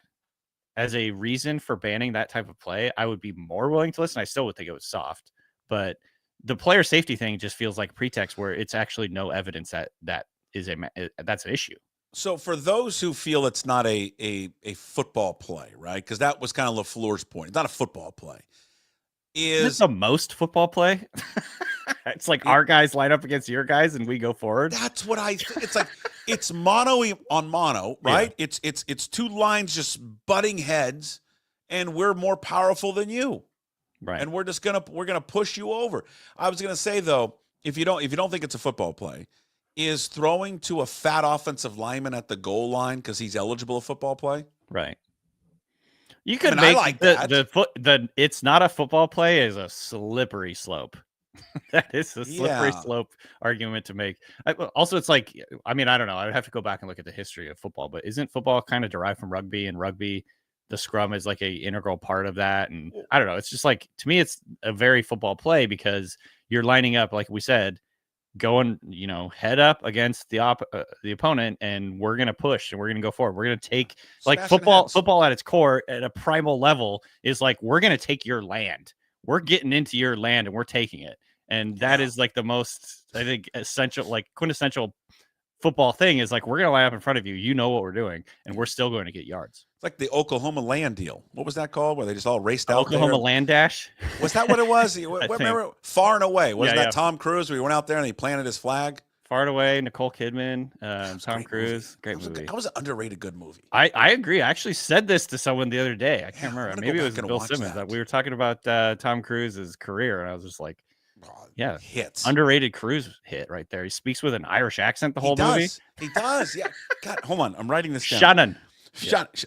as a reason for banning that type of play, I would be more willing to listen. I still would think it was soft, but the player safety thing just feels like pretext where it's actually no evidence that that's an issue.
So for those who feel it's not a football play, right? Because that was kind of LaFleur's point. It's not a football play.
Is the most football play? It's like our guys line up against your guys and we go forward.
That's what I think. It's like it's mono on mono, right? Yeah. It's two lines just butting heads, and we're more powerful than you,
right?
And we're gonna push you over. I was gonna say though, if you don't think it's a football play, is throwing to a fat offensive lineman at the goal line because he's eligible a football play,
right? You could make
like
the it's not a football play is a slippery slope. That is a slippery slope argument to make. Also, it's like, I mean, I don't know. I would have to go back and look at the history of football, but isn't football kind of derived from rugby? And rugby, the scrum is like a integral part of that. And I don't know. It's just like, to me, it's a very football play because you're lining up, like we said, going, head up against the opponent, and we're going to push and we're going to go forward. We're going to take football at its core at a primal level is like, we're going to take your land. We're getting into your land and we're taking it. And that is like the most, I think, essential, like quintessential football thing is like, we're going to line up in front of you. You know what we're doing, and we're still going to get yards.
It's like the Oklahoma land deal. What was that called? Where they just all raced out
Oklahoma land dash?
Was that what it was? Remember Far and Away? Wasn't that Tom Cruise where he went out there and he planted his flag?
Far and Away, Nicole Kidman, Tom Cruise. Great movie.
That was an underrated good movie.
I agree. I actually said this to someone the other day. I can't remember. Maybe it was Bill Simmons. That we were talking about Tom Cruise's career, and I was just like, yeah,
hits.
Underrated Cruise hit right there. He speaks with an Irish accent the whole movie.
He does. Yeah. God, hold on. I'm writing this down.
Shannon.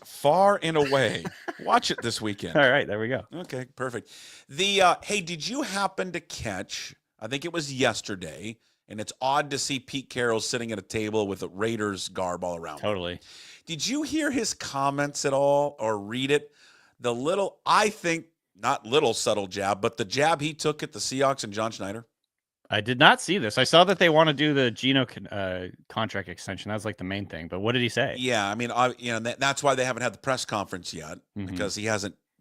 Far and Away. Watch it this weekend.
All right, there we go.
Okay, perfect. Hey, did you happen to catch, I think it was yesterday, and it's odd to see Pete Carroll sitting at a table with a Raiders garb all around
Totally.
him. Did you hear his comments at all or read it? The little, I think, not little subtle jab, but the jab he took at the Seahawks and John Schneider?
I did not see this. I saw that they want to do the Geno contract extension. That was like the main thing. But what did he say?
Yeah, I mean, that's why they haven't had the press conference yet, because they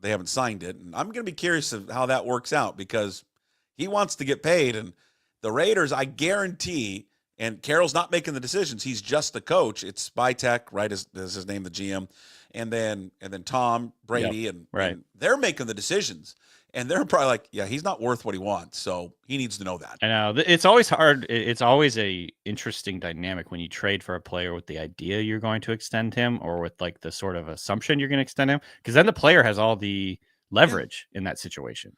haven't signed it. And I'm going to be curious of how that works out because he wants to get paid. And the Raiders, I guarantee, and Carroll's not making the decisions. He's just the coach. It's Spytek, right? Is his name, the GM. And then Tom Brady, and they're making the decisions. And they're probably like, yeah, he's not worth what he wants, so he needs to know that.
I know. It's always hard. It's always a interesting dynamic when you trade for a player with the idea you're going to extend him or with like the sort of assumption you're going to extend him, because then the player has all the leverage in that situation.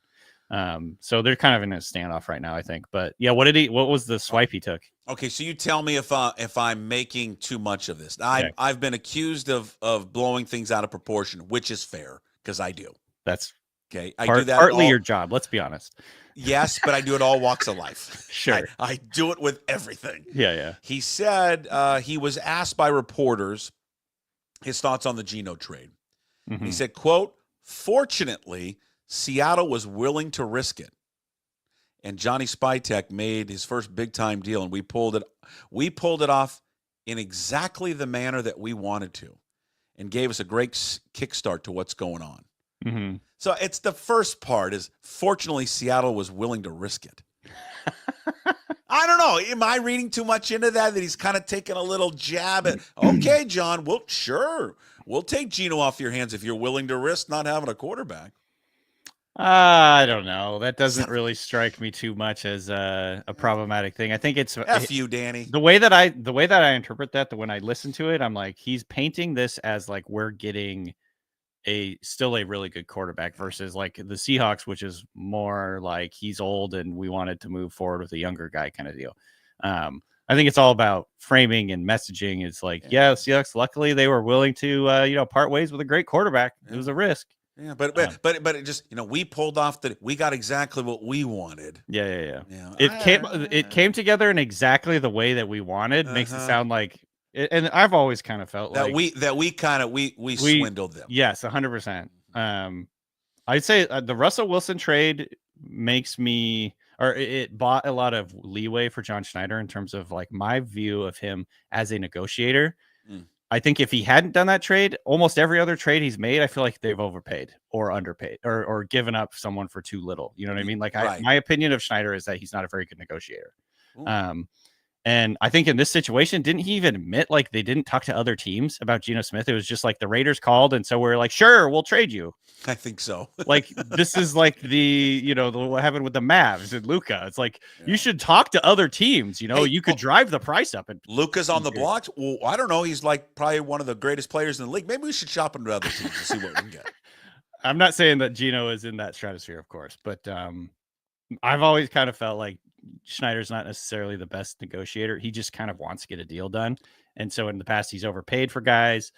So they're kind of in a standoff right now, I think. But yeah, what was the swipe he took?
Okay, so you tell me if I'm making too much of this. I've been accused of blowing things out of proportion, which is fair because I do.
That's
okay. I do that
partly your job. Let's be honest.
Yes, but I do it all walks of life.
Sure,
I do it with everything.
Yeah.
He said he was asked by reporters his thoughts on the Geno trade. He said, "Quote: Fortunately, Seattle was willing to risk it, and Johnny Spytek made his first big time deal, and we pulled it off in exactly the manner that we wanted to, and gave us a great kickstart to what's going on." So it's the first part is fortunately Seattle was willing to risk it. I don't know. Am I reading too much into that he's kind of taking a little jab at, okay, John, we'll take Geno off your hands if you're willing to risk not having a quarterback.
I don't know. That doesn't really strike me too much as a problematic thing. I think it's
F you, Danny.
The way that I interpret that when I listen to it, I'm like, he's painting this as like we're getting still a really good quarterback versus like the Seahawks, which is more like he's old and we wanted to move forward with a younger guy kind of deal. I think it's all about framing and messaging. It's like, Seahawks, luckily they were willing to, part ways with a great quarterback. It was a risk.
Yeah, but it just, we pulled off we got exactly what we wanted.
Yeah. It came together in exactly the way that we wanted. Makes it sound like And I've always kind of felt
that
like
we swindled them.
Yes, 100%. I'd say the Russell Wilson trade makes me, or it bought a lot of leeway for John Schneider in terms of like my view of him as a negotiator. I think if he hadn't done that trade, almost every other trade he's made, I feel like they've overpaid or underpaid or given up someone for too little. You know what I mean? Like my opinion of Schneider is that he's not a very good negotiator. And I think in this situation, didn't he even admit like they didn't talk to other teams about Geno Smith? It was just like the Raiders called, and so we're like, sure, we'll trade you.
I think so.
Like this is like what happened with the Mavs and Luka. It's like you should talk to other teams. You know, you could drive the price up. And
Luka's on the block. Well, I don't know. He's like probably one of the greatest players in the league. Maybe we should shop into other teams and see what we can get.
I'm not saying that Geno is in that stratosphere, of course, but I've always kind of felt like Schneider's not necessarily the best negotiator. He just kind of wants to get a deal done. And so in the past, he's overpaid for guys.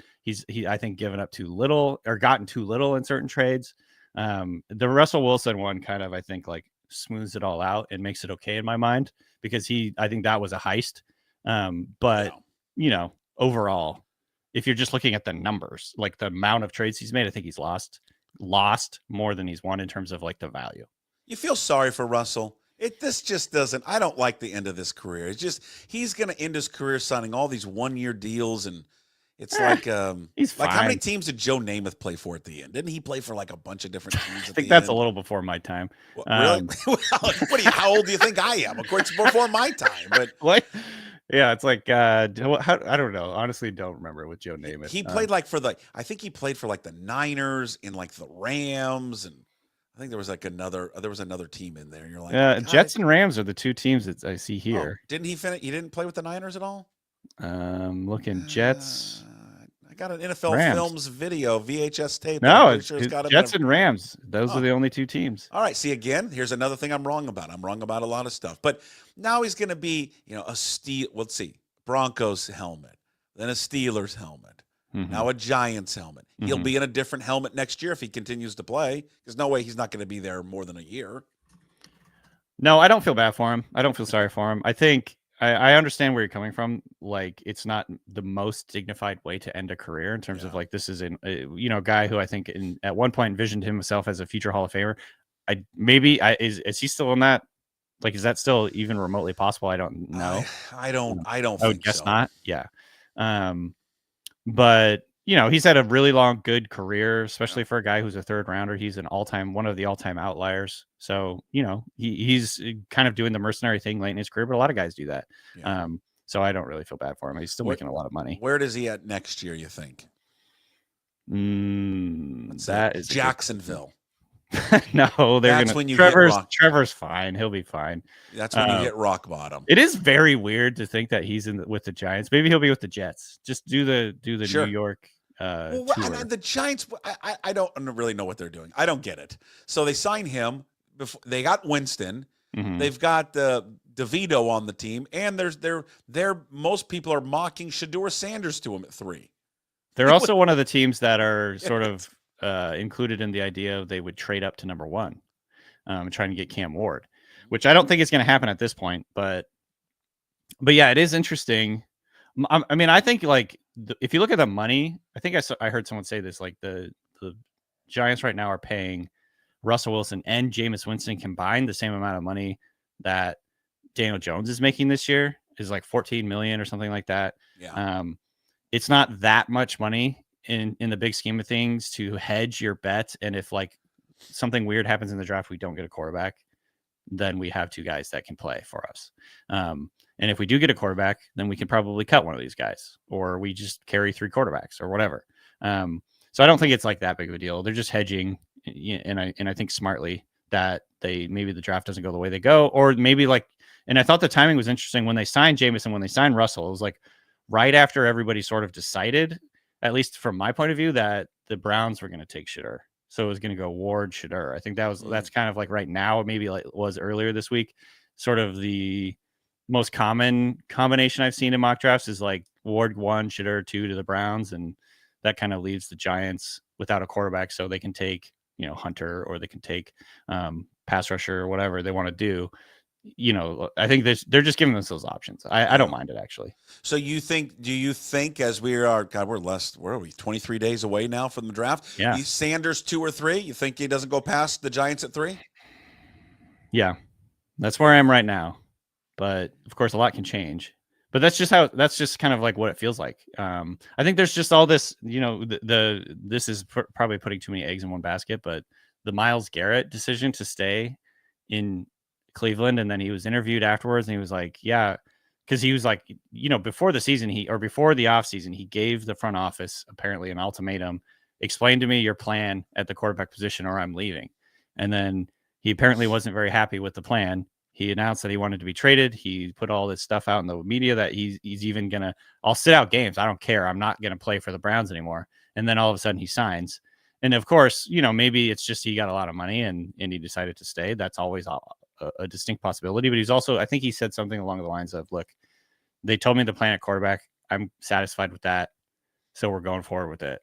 I think given up too little or gotten too little in certain trades. The Russell Wilson one kind of, I think, like smooths it all out and makes it okay in my mind because I think that was a heist. But overall, if you're just looking at the numbers, like the amount of trades he's made, I think he's lost more than he's won in terms of like the value.
You feel sorry for Russell. This just doesn't. I don't like the end of this career. It's just he's going to end his career signing all these 1-year deals, and it's
he's
like
fine.
How many teams did Joe Namath play for at the end? Didn't he play for like a bunch of different teams?
I think that's a little before my time.
Really? How old do you think I am? Of course, it's before my time. But
what? Yeah, it's like I don't know. Honestly, don't remember with Joe Namath.
He played I think he played for like the Niners and like the Rams and. I think there was another team in there. And you're like,
Jets and Rams are the two teams that I see here.
Didn't he finish? He didn't play with the Niners at all.
Looking Jets.
I got an NFL
Rams.
Films video VHS tape.
No, it's Jets and Rams. Those are the only two teams.
All right. See, again, here's another thing I'm wrong about. I'm wrong about a lot of stuff. But now he's going to be, a Steel. Let's see, Broncos helmet, then a Steelers helmet. Now a Giants helmet. He'll be in a different helmet next year if he continues to play. There's no way he's not going to be there more than a year.
No, I don't feel bad for him. I don't feel sorry for him. I think I understand where you're coming from. Like, it's not the most dignified way to end a career in terms of like this is a guy who I think at one point envisioned himself as a future Hall of Famer. Is he still in that? Like, is that still even remotely possible? I don't know.
I don't
I
think
would guess
so.
not. Yeah. But he's had a really long, good career, especially for a guy who's a third rounder. He's one of the all-time outliers. So, he's kind of doing the mercenary thing late in his career, but a lot of guys do that.
Yeah.
So I don't really feel bad for him. He's still making a lot of money.
Where does he at next year, you think?
That is
Jacksonville.
No,
That's when you
Trevor's fine. He'll be fine.
That's when you hit rock bottom.
It is very weird to think that he's with the Giants. Maybe he'll be with the Jets. Just do the
Sure.
New York
Well,
tour.
the Giants, I don't really know what they're doing. I don't get it. So they sign him. They got Winston. They've got DeVito on the team, and most people are mocking Shedeur Sanders to him at 3.
They're also one of the teams that are sort of included in the idea they would trade up to number 1 and trying to get Cam Ward, which I don't think is going to happen at this point. But yeah, it is interesting. I mean, I think like if you look at the money, I think I heard someone say this, like the Giants right now are paying Russell Wilson and Jameis Winston combined the same amount of money that Daniel Jones is making this year, is like $14 million or something like that.
Yeah.
It's not that much money in the big scheme of things to hedge your bet. And if like something weird happens in the draft, we don't get a quarterback, then we have 2 guys that can play for us. And if we do get a quarterback, then we can probably cut one of these guys, or we just carry 3 quarterbacks or whatever. So I don't think it's like that big of a deal. They're just hedging, and I think smartly that maybe the draft doesn't go the way they go, or maybe like. And I thought the timing was interesting when they signed Jameis and when they signed Russell. It was like right after everybody sort of decided, at least from my point of view, that the Browns were going to take Shedeur. So it was going to go Ward, Shedeur. I think that's kind of like right now, maybe like it was earlier this week, sort of the most common combination I've seen in mock drafts is like Ward 1, Shedeur 2 to the Browns. And that kind of leaves the Giants without a quarterback. So they can take, Hunter, or they can take pass rusher or whatever they want to do. I think they're just giving us those options. I don't mind it, actually.
So do you think as we are, God, where are we? 23 days away now from the draft.
Yeah.
Sanders 2 or 3. You think he doesn't go past the Giants at 3?
Yeah, that's where I am right now. But of course, a lot can change. But that's just kind of like what it feels like. I think there's just all this, this is probably putting too many eggs in one basket, but the Myles Garrett decision to stay in Cleveland, and then he was interviewed afterwards, and he was like, yeah, because he was like, before the season, before the offseason, he gave the front office apparently an ultimatum: explain to me your plan at the quarterback position or I'm leaving. And then he apparently wasn't very happy with the plan. He announced that he wanted to be traded. He put all this stuff out in the media that he's even gonna, I'll sit out games, I don't care, I'm not gonna play for the Browns anymore. And then all of a sudden he signs. And of course, maybe it's just he got a lot of money and he decided to stay. That's always a distinct possibility. But he's also, I think he said something along the lines of, look, they told me the plan at quarterback, I'm satisfied with that, so we're going forward with it.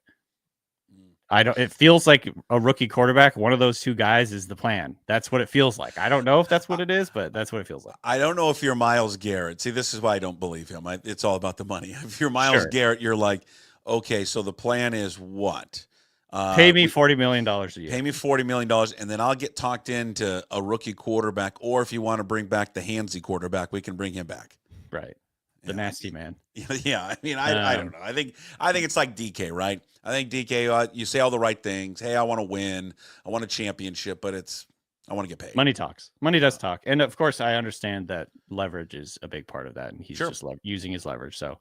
It feels like a rookie quarterback, one of those two guys is the plan. That's what it feels like. I don't know if that's what it is, but that's what it feels like.
I don't know if you're Myles Garrett. See, this is why I don't believe him. It's all about the money. If you're Myles Garrett, you're like, okay, so the plan is what?
Pay me $40 million a year.
Pay me $40 million, and then I'll get talked into a rookie quarterback. Or if you want to bring back the handsy quarterback, we can bring him back.
Right. The nasty man.
Yeah. I mean, I don't know. I think it's like DK, right? I think DK, you say all the right things. Hey, I want to win. I want a championship, but I want to get paid.
Money talks. Money does talk. And of course, I understand that leverage is a big part of that. And he's just using his leverage. So,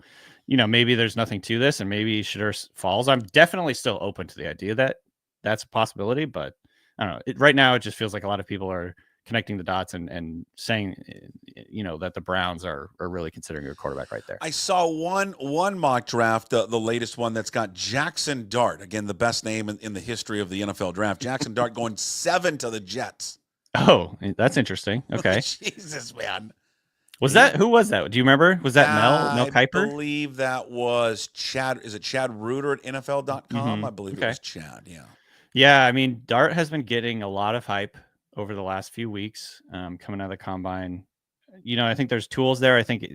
maybe there's nothing to this, and maybe Shedeur falls. I'm definitely still open to the idea that that's a possibility, but I don't know. Right now, it just feels like a lot of people are connecting the dots and saying, that the Browns are really considering a quarterback right there.
I saw one mock draft, the latest one, that's got Jackson Dart, again, the best name in the history of the NFL draft. Jackson Dart going 7 to the Jets.
Oh, that's interesting. Okay.
Jesus, man.
Who was that? Do you remember? Was that Mel Kiper?
I believe that was Chad. Is it Chad Reuter at NFL.com?
Mm-hmm.
I believe it was Chad. Yeah.
Yeah. I mean, Dart has been getting a lot of hype over the last few weeks, coming out of the combine. I think there's tools there. I think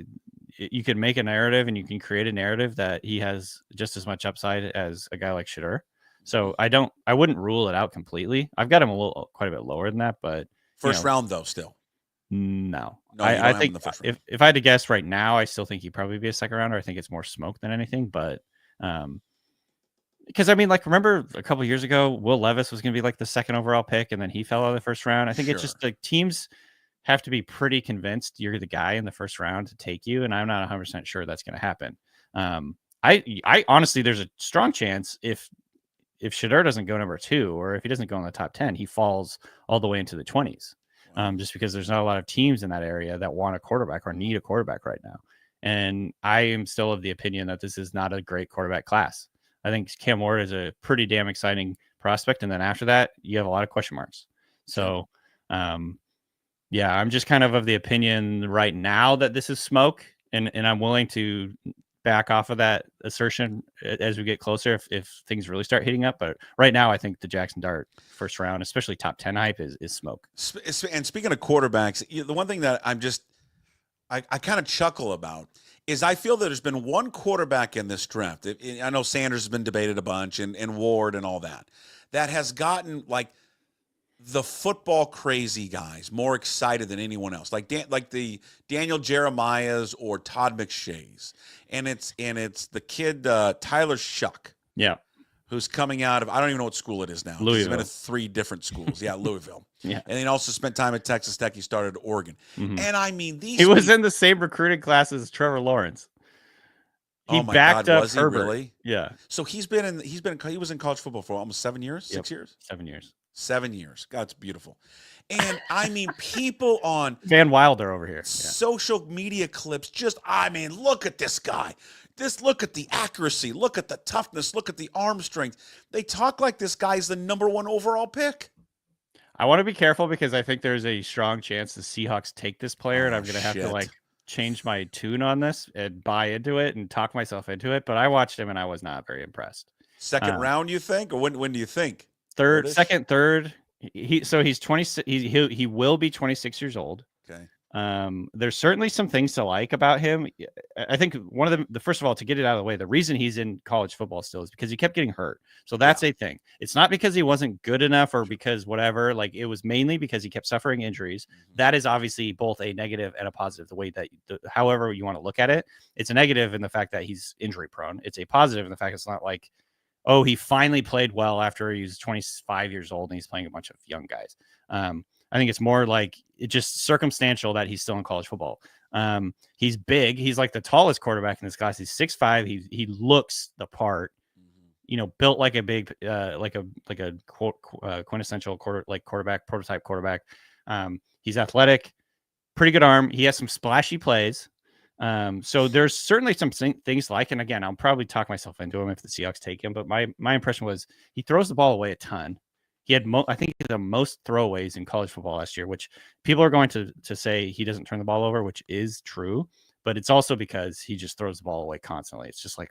you can make a narrative, and you can create a narrative that he has just as much upside as a guy like Shedeur. So I wouldn't rule it out completely. I've got him quite a bit lower than that, but
first round though, still.
No,
I think
if I had to guess right now, I still think he'd probably be a second rounder. I think it's more smoke than anything, but because I mean, like, remember a couple of years ago, Will Levis was going to be like the second overall pick, and then he fell out of the first round. I think it's just like teams have to be pretty convinced you're the guy in the first round to take you, and I'm not 100% sure that's going to happen. I honestly, there's a strong chance if Shedeur doesn't go number 2, or if he doesn't go in the top 10, he falls all the way into the 20s. Just because there's not a lot of teams in that area that want a quarterback or need a quarterback right now. And I am still of the opinion that this is not a great quarterback class. I think Cam Ward is a pretty damn exciting prospect. And then after that, you have a lot of question marks. So, I'm just kind of the opinion right now that this is smoke. And I'm willing to back off of that assertion as we get closer if things really start heating up. But right now, I think the Jackson Dart first round, especially top 10 hype, is smoke.
And speaking of quarterbacks, the one thing that I kind of chuckle about is I feel that there's been one quarterback in this draft. I know Sanders has been debated a bunch, and Ward and all that has gotten like the football crazy guys more excited than anyone else, like the Daniel Jeremiah's or Todd McShay's, and it's the kid Tyler Shuck, who's coming out of, I don't even know what school it is now.
Louisville.
He's been at 3 different schools. Yeah, Louisville.
Yeah,
and then also spent time at Texas Tech. He started at Oregon, and I mean
he was in the same recruiting class as Trevor Lawrence. He backed up Herbert.
Really?
Yeah.
So he was in college football for almost 7 years, 6 years,
7 years.
7 years. God, it's beautiful. And I mean, people on
Van Wilder over here,
social media clips, look at this guy. Look at the accuracy. Look at the toughness. Look at the arm strength. They talk like this guy's the number 1 overall pick.
I want to be careful because I think there's a strong chance the Seahawks take this player, and I'm going to have to change my tune on this and buy into it and talk myself into it. But I watched him and I was not very impressed.
Second round, you think, or when do you think?
Third. He's 26. He will be 26 years old.
Okay.
There's certainly some things to like about him. I think one of the first of all, to get it out of the way, the reason he's in college football still is because he kept getting hurt. So that's a thing. It's not because he wasn't good enough or because whatever. Like, it was mainly because he kept suffering injuries. That is obviously both a negative and a positive. The way that, however you want to look at it, it's a negative in the fact that he's injury prone. It's a positive in the fact it's not like, oh, he finally played well after he was 25 years old and he's playing a bunch of young guys. I think it's more like it's just circumstantial that he's still in college football. He's big. He's like the tallest quarterback in this class. He's 6'5". He looks the part, built like a big, like a quintessential quarterback, prototype quarterback. He's athletic, pretty good arm. He has some splashy plays. So there's certainly some things like, and again, I'll probably talk myself into him if the Seahawks take him, but my impression was he throws the ball away a ton. He had, I think, the most throwaways in college football last year, which people are going to say he doesn't turn the ball over, which is true, but it's also because he just throws the ball away constantly. It's just like,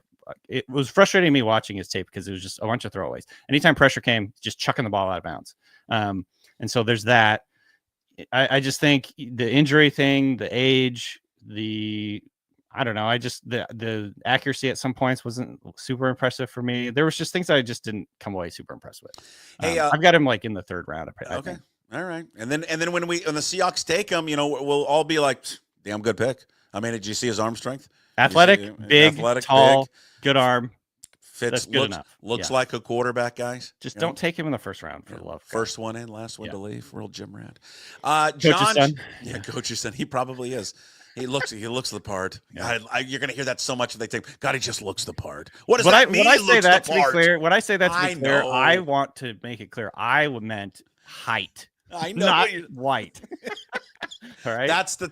it was frustrating me watching his tape because it was just a bunch of throwaways. Anytime pressure came, just chucking the ball out of bounds. And so there's that. I just think the injury thing, the age, I don't know. The accuracy at some points wasn't super impressive for me. There was just things I just didn't come away super impressed with. Hey, I've got him like in the third round. I think.
All right. And then when the Seahawks take him, we'll all be like, damn good pick. I mean, did you see his arm strength?
Athletic, tall, good arm.
Fits, looks like a quarterback, guys.
Just don't take him in the first round for the love.
First one in, last one to leave. Real Jim Rad.
Coach's son.
Yeah, coach's son. He probably is. He looks the part. Yeah. You're going to hear that so much if they take. God, he just looks the part. What does that mean?
When I say that to be clear, I want to make it clear. I meant height.
I know,
not white. All right,
that's the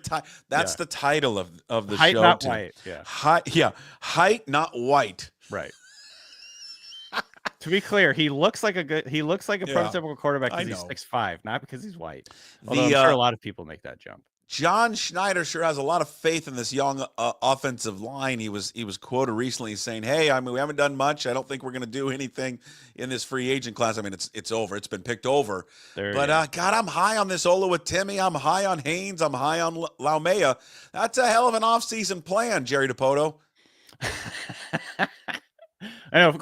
the title of the
height,
show.
Not white. Yeah,
height, not white.
Right. To be clear, he looks like a prototypical quarterback because he's 6'5", not because he's white. Although I'm sure a lot of people make that jump.
John Schneider sure has a lot of faith in this young offensive line. He was quoted recently saying, "Hey, I mean, we haven't done much. I don't think we're going to do anything in this free agent class. I mean, it's over. It's been picked over. God, I'm high on this Ola with Timmy. I'm high on Haynes. I'm high on Laumea. That's a hell of an offseason plan, Jerry DePoto."
I know.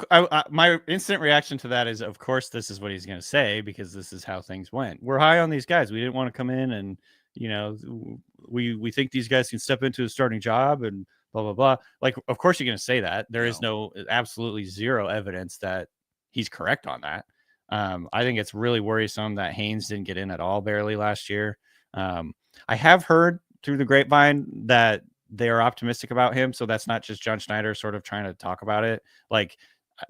My instant reaction to that is, of course, this is what he's going to say because this is how things went. We're high on these guys. We didn't want to come in and, we think these guys can step into a starting job and blah, blah, blah. Like, of course you're going to say that. There is absolutely zero evidence that he's correct on that. I think it's really worrisome that Haynes didn't get in at all barely last year. I have heard through the grapevine that they are optimistic about him. So that's not just John Schneider sort of trying to talk about it. Like,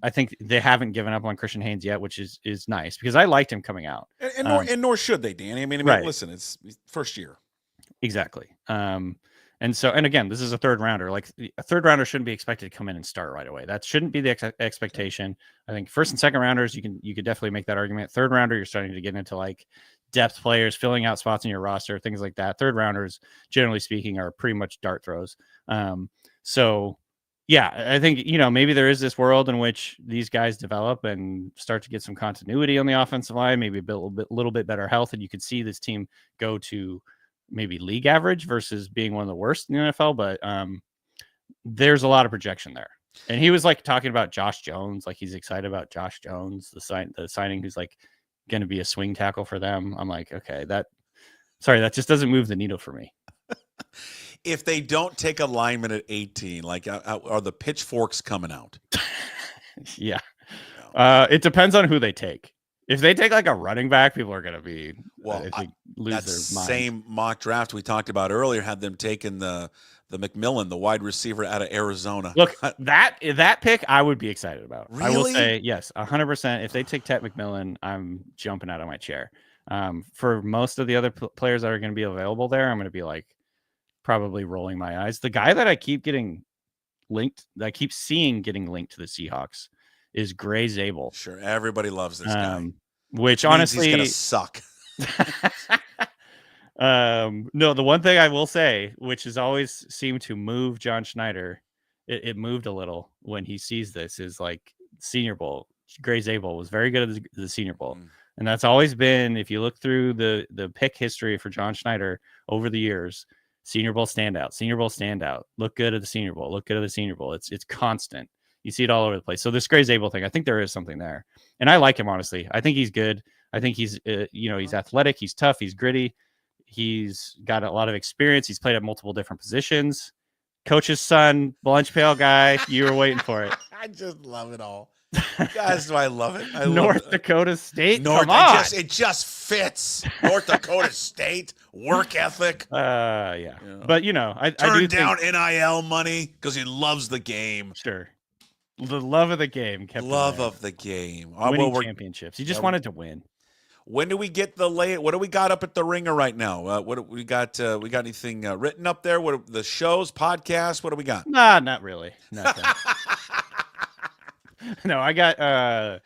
I think they haven't given up on Christian Haynes yet, which is nice because I liked him coming out.
And nor should they, Danny. I mean,
right.
Listen, it's first year.
Exactly. And again, this is a third rounder. Like, a third rounder shouldn't be expected to come in and start right away. That shouldn't be the expectation. I think first and second rounders, you could definitely make that argument. Third rounder, you're starting to get into like depth players, filling out spots in your roster, things like that. Third rounders, generally speaking, are pretty much dart throws. So yeah, I think, maybe there is this world in which these guys develop and start to get some continuity on the offensive line, maybe a little bit better health. And you could see this team go to maybe league average versus being one of the worst in the NFL. But there's a lot of projection there. And he was like talking about Josh Jones, like he's excited about Josh Jones, the signing who's like going to be a swing tackle for them. I'm like, okay, that just doesn't move the needle for me.
If they don't take a lineman at 18, like, are the pitchforks coming out?
Yeah. It depends on who they take. If they take like a running back, people are going to be, lose their mind.
Same mock draft we talked about earlier had them taking the McMillan, the wide receiver out of Arizona.
Look, that pick I would be excited about.
Really?
I will say yes, 100%. If they take Ted McMillan, I'm jumping out of my chair. For most of the other players that are going to be available there, I'm going to be like probably rolling my eyes. The guy that I keep seeing getting linked to the Seahawks is Gray Zabel.
Sure, everybody loves this guy.
Which honestly,
he's gonna suck.
No, the one thing I will say, which has always seemed to move John Schneider, it moved a little when he sees this, is like Senior Bowl. Gray Zabel was very good at the Senior Bowl. And that's always been, if you look through the pick history for John Schneider over the years, Senior Bowl standout, look good at the Senior Bowl, look good at the Senior Bowl. It's constant. You see it all over the place. So this Gray Zabel thing, I think there is something there. And I like him, honestly. I think he's good. I think he's, he's athletic. He's tough. He's gritty. He's got a lot of experience. He's played at multiple different positions. Coach's son, lunch pail guy. You were waiting for it.
I just love it all. Guys, do I love it? I
North
love
Dakota State.
Come
Come on.
it just fits. North Dakota State work ethic.
Yeah. But I
Turn
do
down NIL money because he loves the game.
Sure. The love of the game kept
love of the game.
Winning championships. He just wanted to win.
When do we get the late? What do we got up at the Ringer right now? What do we got? We got anything written up there? What the shows, podcasts? What do we got?
Nah, not really. Nothing. No, I got.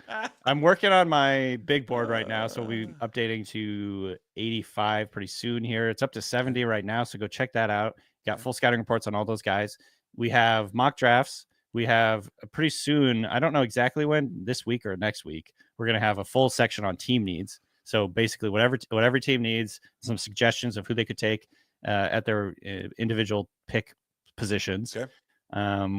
I'm working on my big board right now, so we'll be updating to 85 pretty soon. Here, it's up to 70 right now, so go check that out. Got full scouting reports on all those guys. We have mock drafts. We have pretty soon. I don't know exactly when. This week or next week, we're gonna have a full section on team needs. So basically, whatever team needs, some suggestions of who they could take at their individual pick positions.
Okay.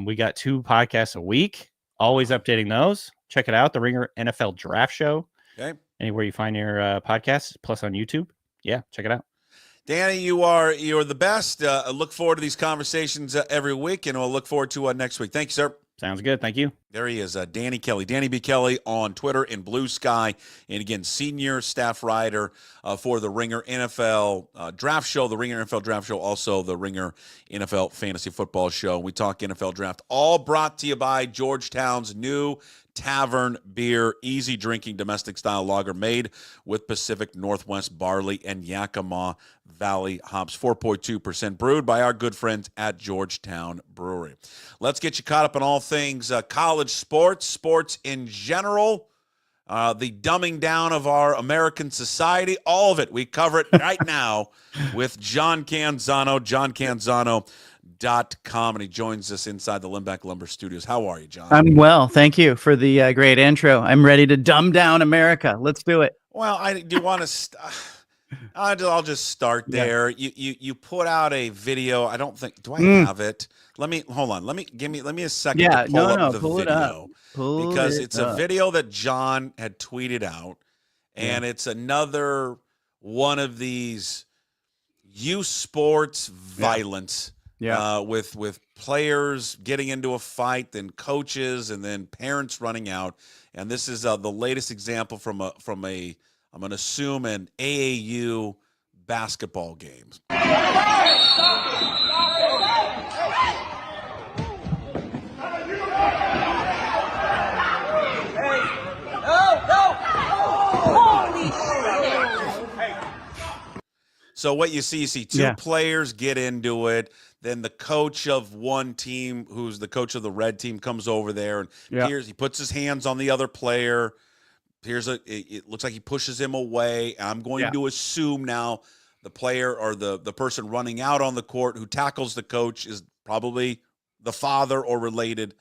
We got 2 podcasts a week, always updating those. Check it out, the Ringer NFL Draft Show.
Okay.
Anywhere you find your podcasts, plus on YouTube. Yeah, check it out.
Danny, you're the best. I look forward to these conversations every week, and we'll look forward to next week. Thank you, sir.
Sounds good. Thank you.
There he is, Danny Kelly. Danny B. Kelly on Twitter and Blue Sky. And again, senior staff writer for the Ringer NFL Draft Show, the Ringer NFL Draft Show, also the Ringer NFL Fantasy Football Show. We talk NFL Draft, all brought to you by Georgetown's new Tavern Beer, easy drinking domestic style lager made with Pacific Northwest barley and Yakima Valley hops. 4.2% brewed by our good friends at Georgetown Brewery. Let's get you caught up on all things college sports in general, the dumbing down of our American society, all of it. We cover it right now with John Canzano, johncanzano.com, and he joins us inside the Limbeck Lumber Studios. How are you, John?
I'm well. Thank you for the great intro. I'm ready to dumb down America. Let's do it.
Well, I do want to I'll just start there. Yeah. You put out a video. I don't think, do I have it? Hold on. Let me a second to pull up the video. Because it's a video that John had tweeted out, and it's another one of these youth sports violence. With players getting into a fight, then coaches, and then parents running out. And this is the latest example from a I'm going to assume an AAU basketball game. So what you see two players get into it. Then the coach of one team, who's the coach of the red team, comes over there and he puts his hands on the other player. It looks like he pushes him away. I'm going to assume now the player or the person running out on the court who tackles the coach is probably the father or related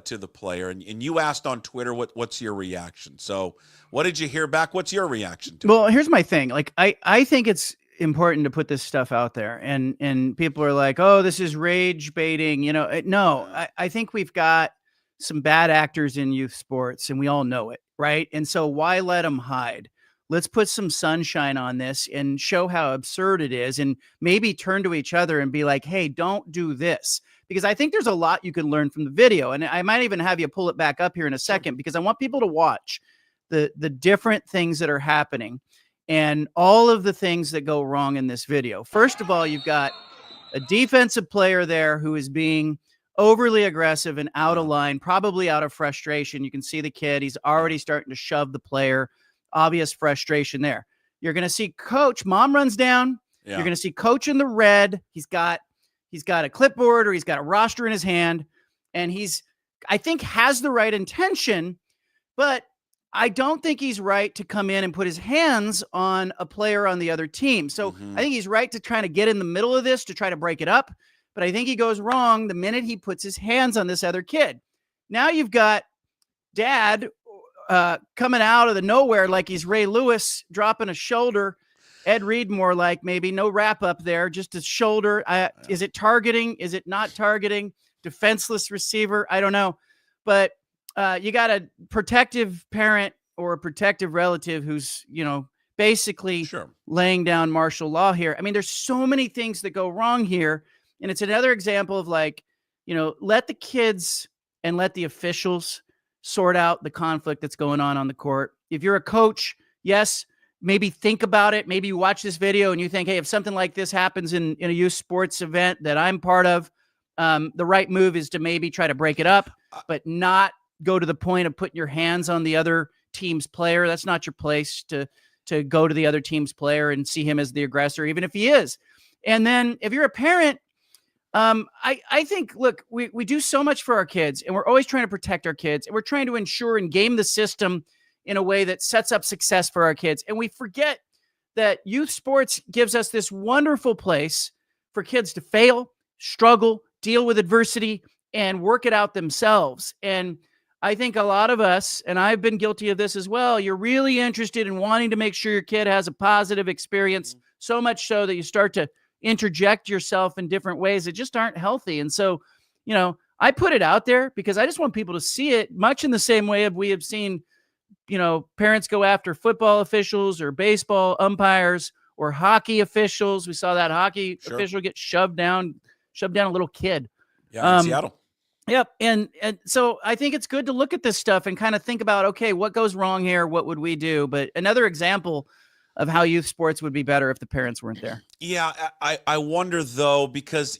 to the player. And you asked on Twitter, what's your reaction? So what did you hear back? What's your reaction to it?
Well, here's my thing. Like, I think it's important to put this stuff out there, and people are like, oh, this is rage baiting. No, I think we've got some bad actors in youth sports, and we all know it. Right. And so why let them hide? Let's put some sunshine on this and show how absurd it is, and maybe turn to each other and be like, hey, don't do this. Because I think there's a lot you can learn from the video. And I might even have you pull it back up here in a second, because I want people to watch the different things that are happening and all of the things that go wrong in this video. First of all, you've got a defensive player there who is being overly aggressive and out of line, probably out of frustration. You can see the kid. He's already starting to shove the player. Obvious frustration there. You're going to see coach. Mom runs down. Yeah. You're going to see coach in the red. He's got a clipboard, or he's got a roster in his hand. And I think has the right intention, but I don't think he's right to come in and put his hands on a player on the other team. So I think he's right to try to get in the middle of this to try to break it up. But I think he goes wrong the minute he puts his hands on this other kid. Now you've got dad coming out of the nowhere like he's Ray Lewis dropping a shoulder. Ed Reed more like maybe no wrap up there, just a shoulder. Is it targeting? Is it not targeting? Defenseless receiver? I don't know. But you got a protective parent or a protective relative who's, basically laying down martial law here. I mean, there's so many things that go wrong here. And it's another example of like, let the kids and let the officials sort out the conflict that's going on the court. If you're a coach, yes, maybe think about it. Maybe you watch this video and you think, hey, if something like this happens in a youth sports event that I'm part of, the right move is to maybe try to break it up, but not go to the point of putting your hands on the other team's player. That's not your place to go to the other team's player and see him as the aggressor, even if he is. And then if you're a parent, I think, look, we do so much for our kids and we're always trying to protect our kids and we're trying to ensure and game the system in a way that sets up success for our kids. And we forget that youth sports gives us this wonderful place for kids to fail, struggle, deal with adversity, and work it out themselves. And I think a lot of us, and I've been guilty of this as well, you're really interested in wanting to make sure your kid has a positive experience, so much so that you start to interject yourself in different ways that just aren't healthy. And so, I put it out there because I just want people to see it, much in the same way we have seen, parents go after football officials or baseball umpires or hockey officials. We saw that hockey official get shoved down a little kid.
Yeah, in Seattle.
Yep. And so I think it's good to look at this stuff and kind of think about, okay, what goes wrong here? What would we do? But another example of how youth sports would be better if the parents weren't there.
Yeah. I wonder though, because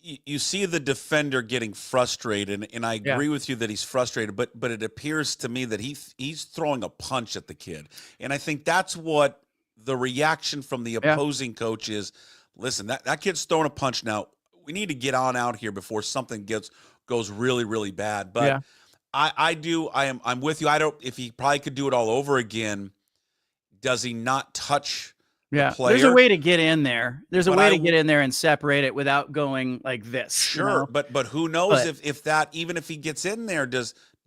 you see the defender getting frustrated and I agree with you that he's frustrated, but it appears to me that he's throwing a punch at the kid. And I think that's what the reaction from the opposing coach is. Listen, that kid's throwing a punch now. We need to get on out here before something goes really, really bad. But I'm with you. If he probably could do it all over again, does he not touch the player?
There's a way to get in there. There's a way to get in there and separate it without going like this.
Sure. But who knows if that, even if he gets in there, do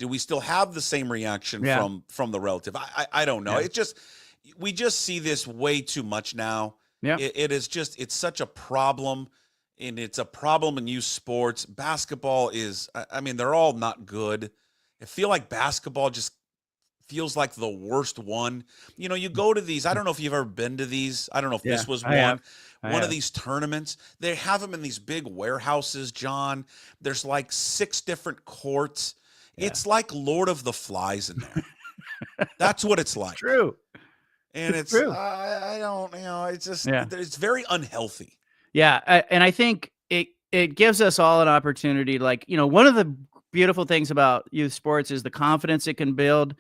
we still have the same reaction from the relative? I don't know. Yeah. We just see this way too much now. Yeah. It's such a problem. And it's a problem in youth sports. Basketball is, they're all not good. I feel like basketball just feels like the worst one. You go to these, I don't know if you've ever been to these. I don't know if this was one of these tournaments. They have them in these big warehouses, John. There's like 6 different courts. Yeah. It's like Lord of the Flies in there. That's what it's like.
True.
And it's true. I don't, it's just, it's very unhealthy.
Yeah, and I think it gives us all an opportunity. Like, one of the beautiful things about youth sports is the confidence it can build,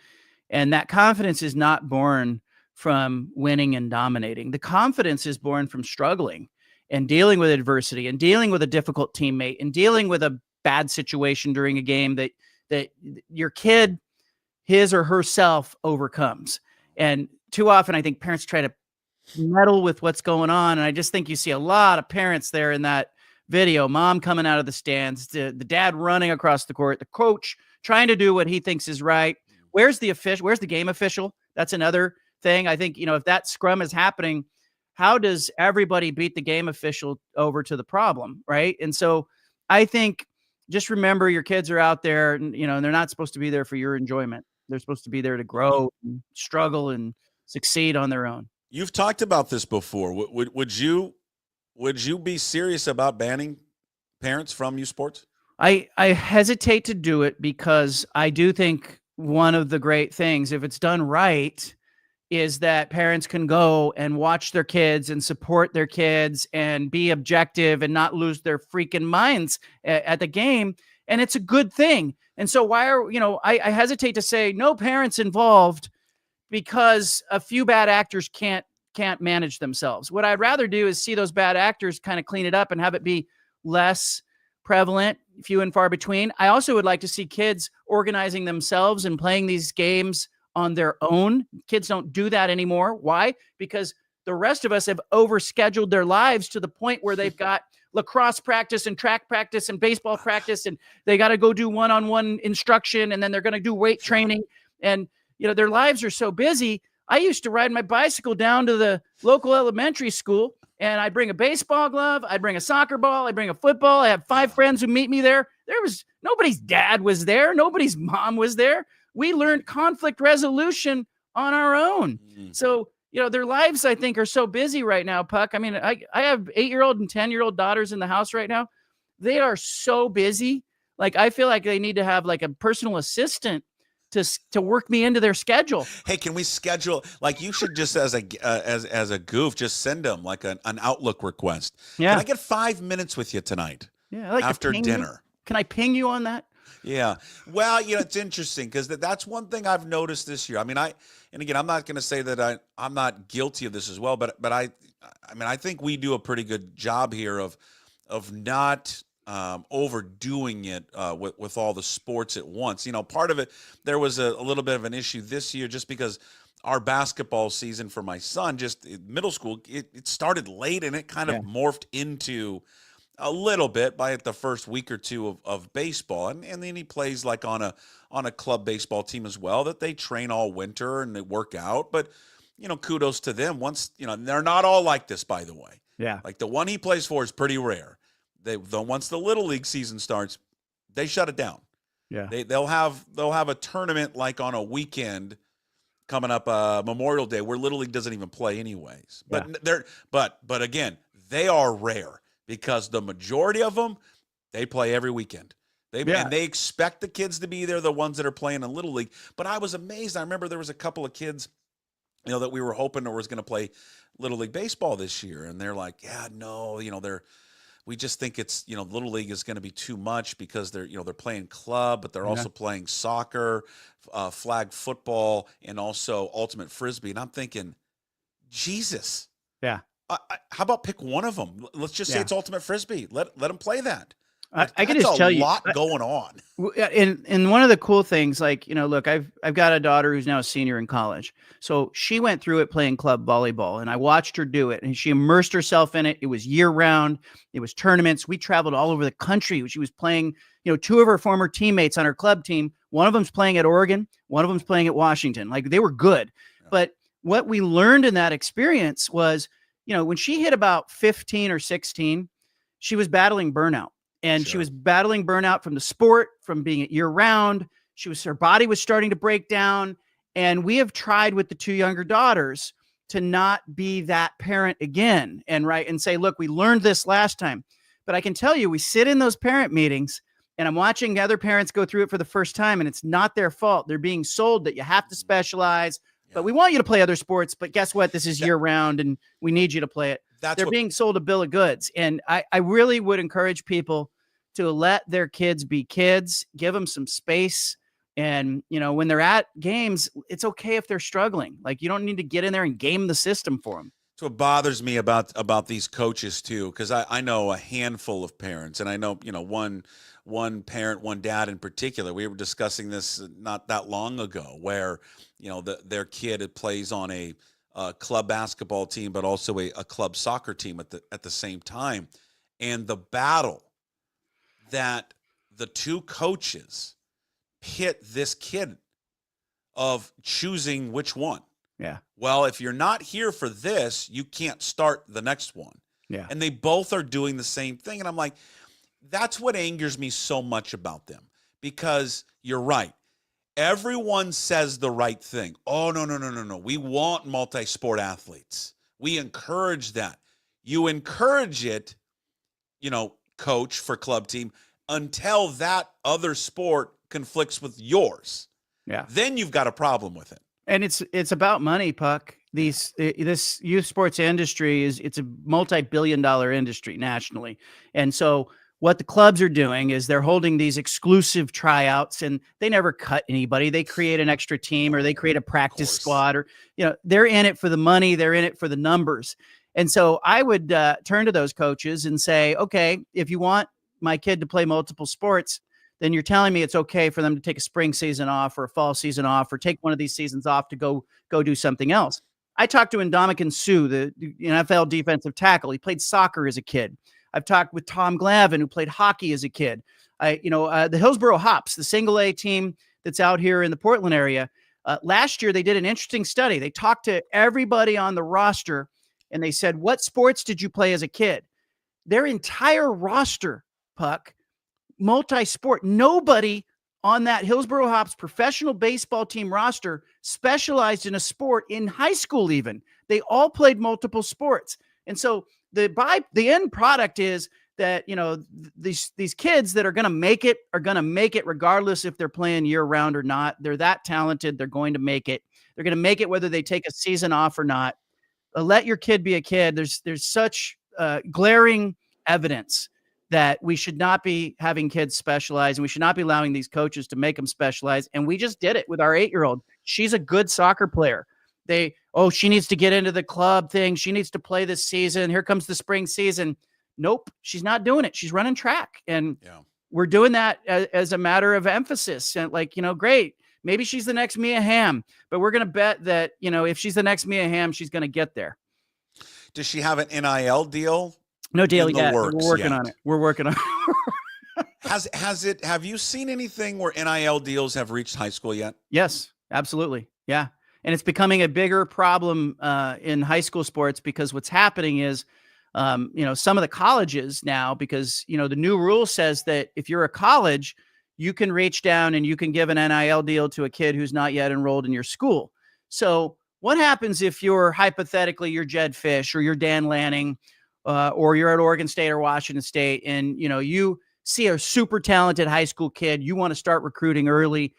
and that confidence is not born from winning and dominating. The confidence is born from struggling and dealing with adversity and dealing with a difficult teammate and dealing with a bad situation during a game that your kid, his or herself, overcomes. And too often, I think parents try to meddle with what's going on. And I just think you see a lot of parents there in that video, mom coming out of the stands, the dad running across the court, the coach trying to do what he thinks is right. Where's the official? Where's the game official? That's another thing. I think, if that scrum is happening, how does everybody beat the game official over to the problem? Right. And so I think just remember your kids are out there and, and they're not supposed to be there for your enjoyment. They're supposed to be there to grow and struggle and succeed on their own.
You've talked about this before. Would you be serious about banning parents from youth sports?
I hesitate to do it because I do think one of the great things, if it's done right, is that parents can go and watch their kids and support their kids and be objective and not lose their freaking minds at the game. And it's a good thing. And so I hesitate to say no parents involved because a few bad actors can't manage themselves. What I'd rather do is see those bad actors kind of clean it up and have it be less prevalent, few and far between. I also would like to see kids organizing themselves and playing these games on their own. Kids don't do that anymore. Why? Because the rest of us have overscheduled their lives to the point where they've got lacrosse practice and track practice and baseball practice, and they got to go do one-on-one instruction, and then they're going to do weight training. And their lives are so busy. I used to ride my bicycle down to the local elementary school, and I'd bring a baseball glove, I'd bring a soccer ball, I'd bring a football. I have 5 friends who meet me there. Nobody's dad was there. Nobody's mom was there. We learned conflict resolution on our own. So, their lives, I think, are so busy right now, Puck. I mean, I have 8-year-old and 10-year-old daughters in the house right now. They are so busy. Like, I feel like they need to have like a personal assistant to work me into their schedule.
Hey, can we schedule, like, you should just as a goof, just send them like an Outlook request.
Yeah.
Can I get 5 minutes with you tonight?
Yeah. I like
after dinner.
Can I ping you on that?
Yeah. Well, it's interesting because that's one thing I've noticed this year. I mean, and again, I'm not going to say that I'm not guilty of this as well, but I think we do a pretty good job here of not overdoing it with all the sports at once. Part of it, there was a little bit of an issue this year just because our basketball season for my son, just middle school, it started late and it kind of morphed into a little bit by the first week or two of baseball. And then he plays like on a club baseball team as well, that they train all winter and they work out. But, kudos to them. Once, they're not all like this, by the way.
Yeah.
Like the one he plays for is pretty rare. Once the little league season starts, they shut it down.
Yeah.
They'll have a tournament like on a weekend coming up, Memorial Day, where Little League doesn't even play anyways. But but again, they are rare. Because the majority of them, they play every weekend. And they expect the kids to be there, the ones that are playing in Little League. But I was amazed. I remember there was a couple of kids, that we were hoping was going to play Little League baseball this year. And they're like, yeah, no, we just think it's, Little League is going to be too much because they're playing club, but they're also playing soccer, flag football, and also ultimate Frisbee. And I'm thinking, Jesus.
Yeah.
How about pick one of them? Let's just say it's ultimate Frisbee. Let them play that.
I can just tell you,
a lot going on.
And one of the cool things, like, look, I've got a daughter who's now a senior in college. So she went through it playing club volleyball, and I watched her do it, and she immersed herself in it. It was year round. It was tournaments. We traveled all over the country. She was playing, 2 of her former teammates on her club team. One of them's playing at Oregon. One of them's playing at Washington. Like, they were good. Yeah. But what we learned in that experience was, when she hit about 15 or 16, she was battling burnout. And she was battling burnout from the sport, from being at year round. Her body was starting to break down. And we have tried with the 2 younger daughters to not be that parent again and say, look, we learned this last time. But I can tell you, we sit in those parent meetings and I'm watching other parents go through it for the first time, and it's not their fault. They're being sold that you have to specialize. But we want you to play other sports, but guess what? This is year round and we need you to play it. They're being sold a bill of goods. And I really would encourage people to let their kids be kids, give them some space. And, when they're at games, it's okay if they're struggling. Like, you don't need to get in there and game the system for them.
So what bothers me about these coaches too, because I know a handful of parents, and I know, one parent, one dad in particular. We were discussing this not that long ago, where their kid plays on a club basketball team, but also a club soccer team at the same time, and the battle that the 2 coaches pit this kid of choosing which one.
Yeah.
Well, if you're not here for this, you can't start the next one.
Yeah. And
they both are doing the same thing. And I'm like, that's what angers me so much about them, because you're right. Everyone says the right thing. Oh, no. We want multi-sport athletes. We encourage that. You encourage it, coach for club team, until that other sport conflicts with yours.
Yeah.
Then you've got a problem with it.
And it's about money, Puck. This youth sports industry it's a multi-billion-dollar industry nationally. And so what the clubs are doing is they're holding these exclusive tryouts, and they never cut anybody. They create an extra team, or they create a practice squad, or, they're in it for the money. They're in it for the numbers. And so I would turn to those coaches and say, okay, if you want my kid to play multiple sports, then you're telling me it's okay for them to take a spring season off or a fall season off, or take one of these seasons off to go do something else. I talked to Ndamukong Suh, the NFL defensive tackle. He played soccer as a kid. I've talked with Tom Glavine, who played hockey as a kid. The Hillsboro Hops, the single A team that's out here in the Portland area, Last year, they did an interesting study. They talked to everybody on the roster, and they said, what sports did you play as a kid? Their entire roster, Puck, multi-sport. Nobody on that Hillsborough Hops professional baseball team roster specialized in a sport in high school even. They all played multiple sports. And so the end product is that, these kids that are going to make it are going to make it regardless if they're playing year round or not. They're that talented. They're going to make it. They're going to make it whether they take a season off or not. Let your kid be a kid. There's such glaring evidence that we should not be having kids specialize, and we should not be allowing these coaches to make them specialize. And we just did it with our 8-year-old. She's a good soccer player. She needs to get into the club thing. She needs to play this season. Here comes the spring season. Nope, she's not doing it. She's running track. And we're doing that as a matter of emphasis. And great. Maybe she's the next Mia Hamm, but we're going to bet that, if she's the next Mia Hamm, she's going to get there.
Does she have an NIL deal?
No deal yet.
We're
working on it. We're working on it.
Have you seen anything where NIL deals have reached high school yet?
Yes, absolutely. Yeah. And it's becoming a bigger problem in high school sports, because what's happening is, some of the colleges now, because, the new rule says that if you're a college, you can reach down and you can give an NIL deal to a kid who's not yet enrolled in your school. So what happens if you're Jed Fish or you're Dan Lanning, or you're at Oregon State or Washington State, and, you see a super talented high school kid, you want to start recruiting early.